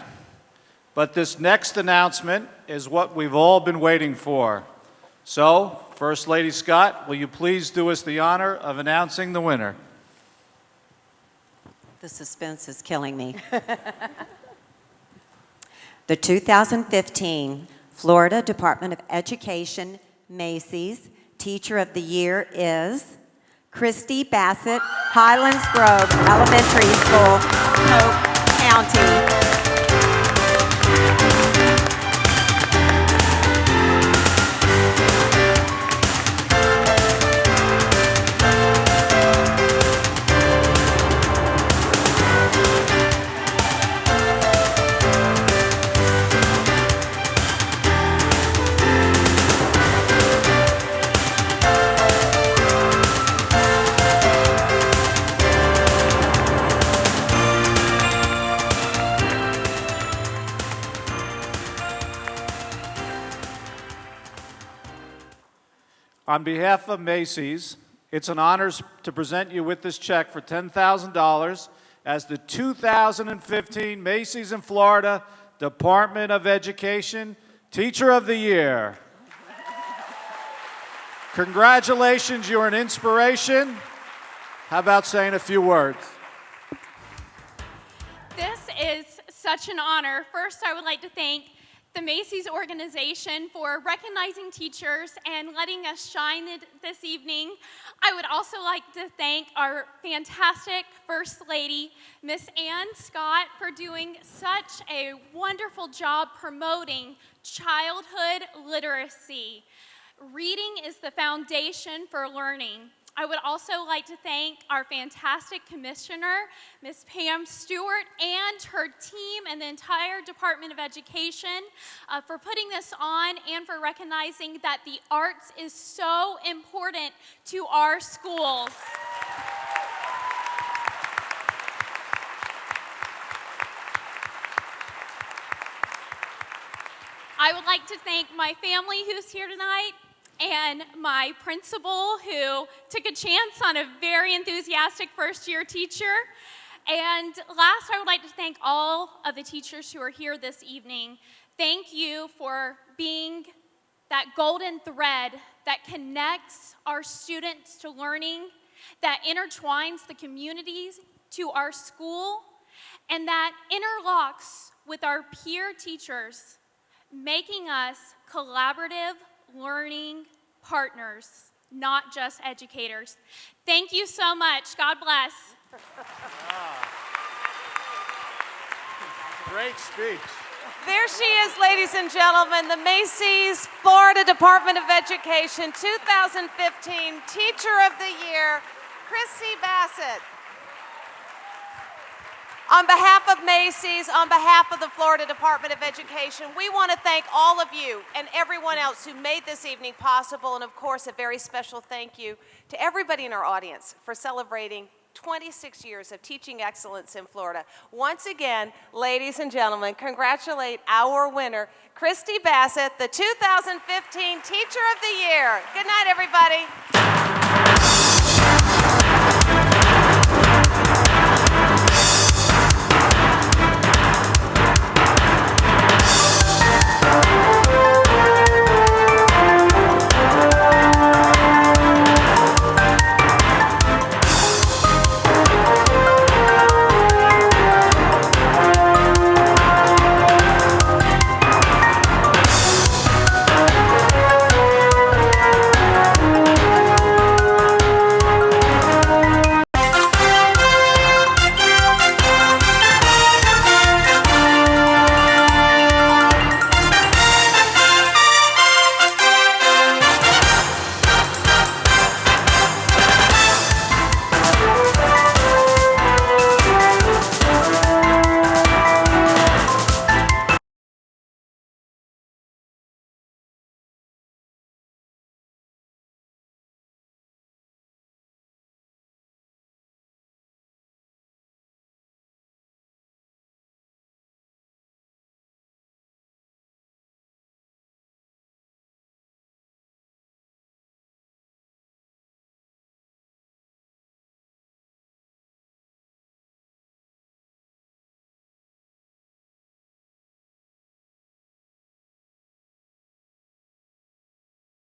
Speaker 10: but this next announcement is what we've all been waiting for. So, First Lady Scott, will you please do us the honor of announcing the winner?
Speaker 17: The suspense is killing me. The 2015 Florida Department of Education Macy's Teacher of the Year is Christy Bassett, Highlands Grove Elementary School, Polk County.
Speaker 10: On behalf of Macy's, it's an honor to present you with this check for $10,000 as the 2015 Macy's in Florida Department of Education Teacher of the Year. Congratulations, you're an inspiration. How about saying a few words?
Speaker 18: This is such an honor. First, I would like to thank the Macy's organization for recognizing teachers and letting us shine this evening. I would also like to thank our fantastic First Lady, Miss Ann Scott, for doing such a wonderful job promoting childhood literacy. Reading is the foundation for learning. I would also like to thank our fantastic commissioner, Ms. Pam Stewart, and her team and the entire Department of Education for putting this on and for recognizing that the arts is so important to our schools. I would like to thank my family who's here tonight, and my principal, who took a chance on a very enthusiastic first-year teacher. And last, I would like to thank all of the teachers who are here this evening. Thank you for being that golden thread that connects our students to learning, that intertwines the communities to our school, and that interlocks with our peer teachers, making us collaborative learning partners, not just educators. Thank you so much. God bless.
Speaker 10: Great speech.
Speaker 5: There she is, ladies and gentlemen, the Macy's Florida Department of Education 2015 Teacher of the Year, Christy Bassett. On behalf of Macy's, on behalf of the Florida Department of Education, we want to thank all of you and everyone else who made this evening possible, and of course, a very special thank you to everybody in our audience for celebrating 26 years of teaching excellence in Florida. Once again, ladies and gentlemen, congratulate our winner, Christy Bassett, the 2015 Teacher of the Year. Good night, everybody.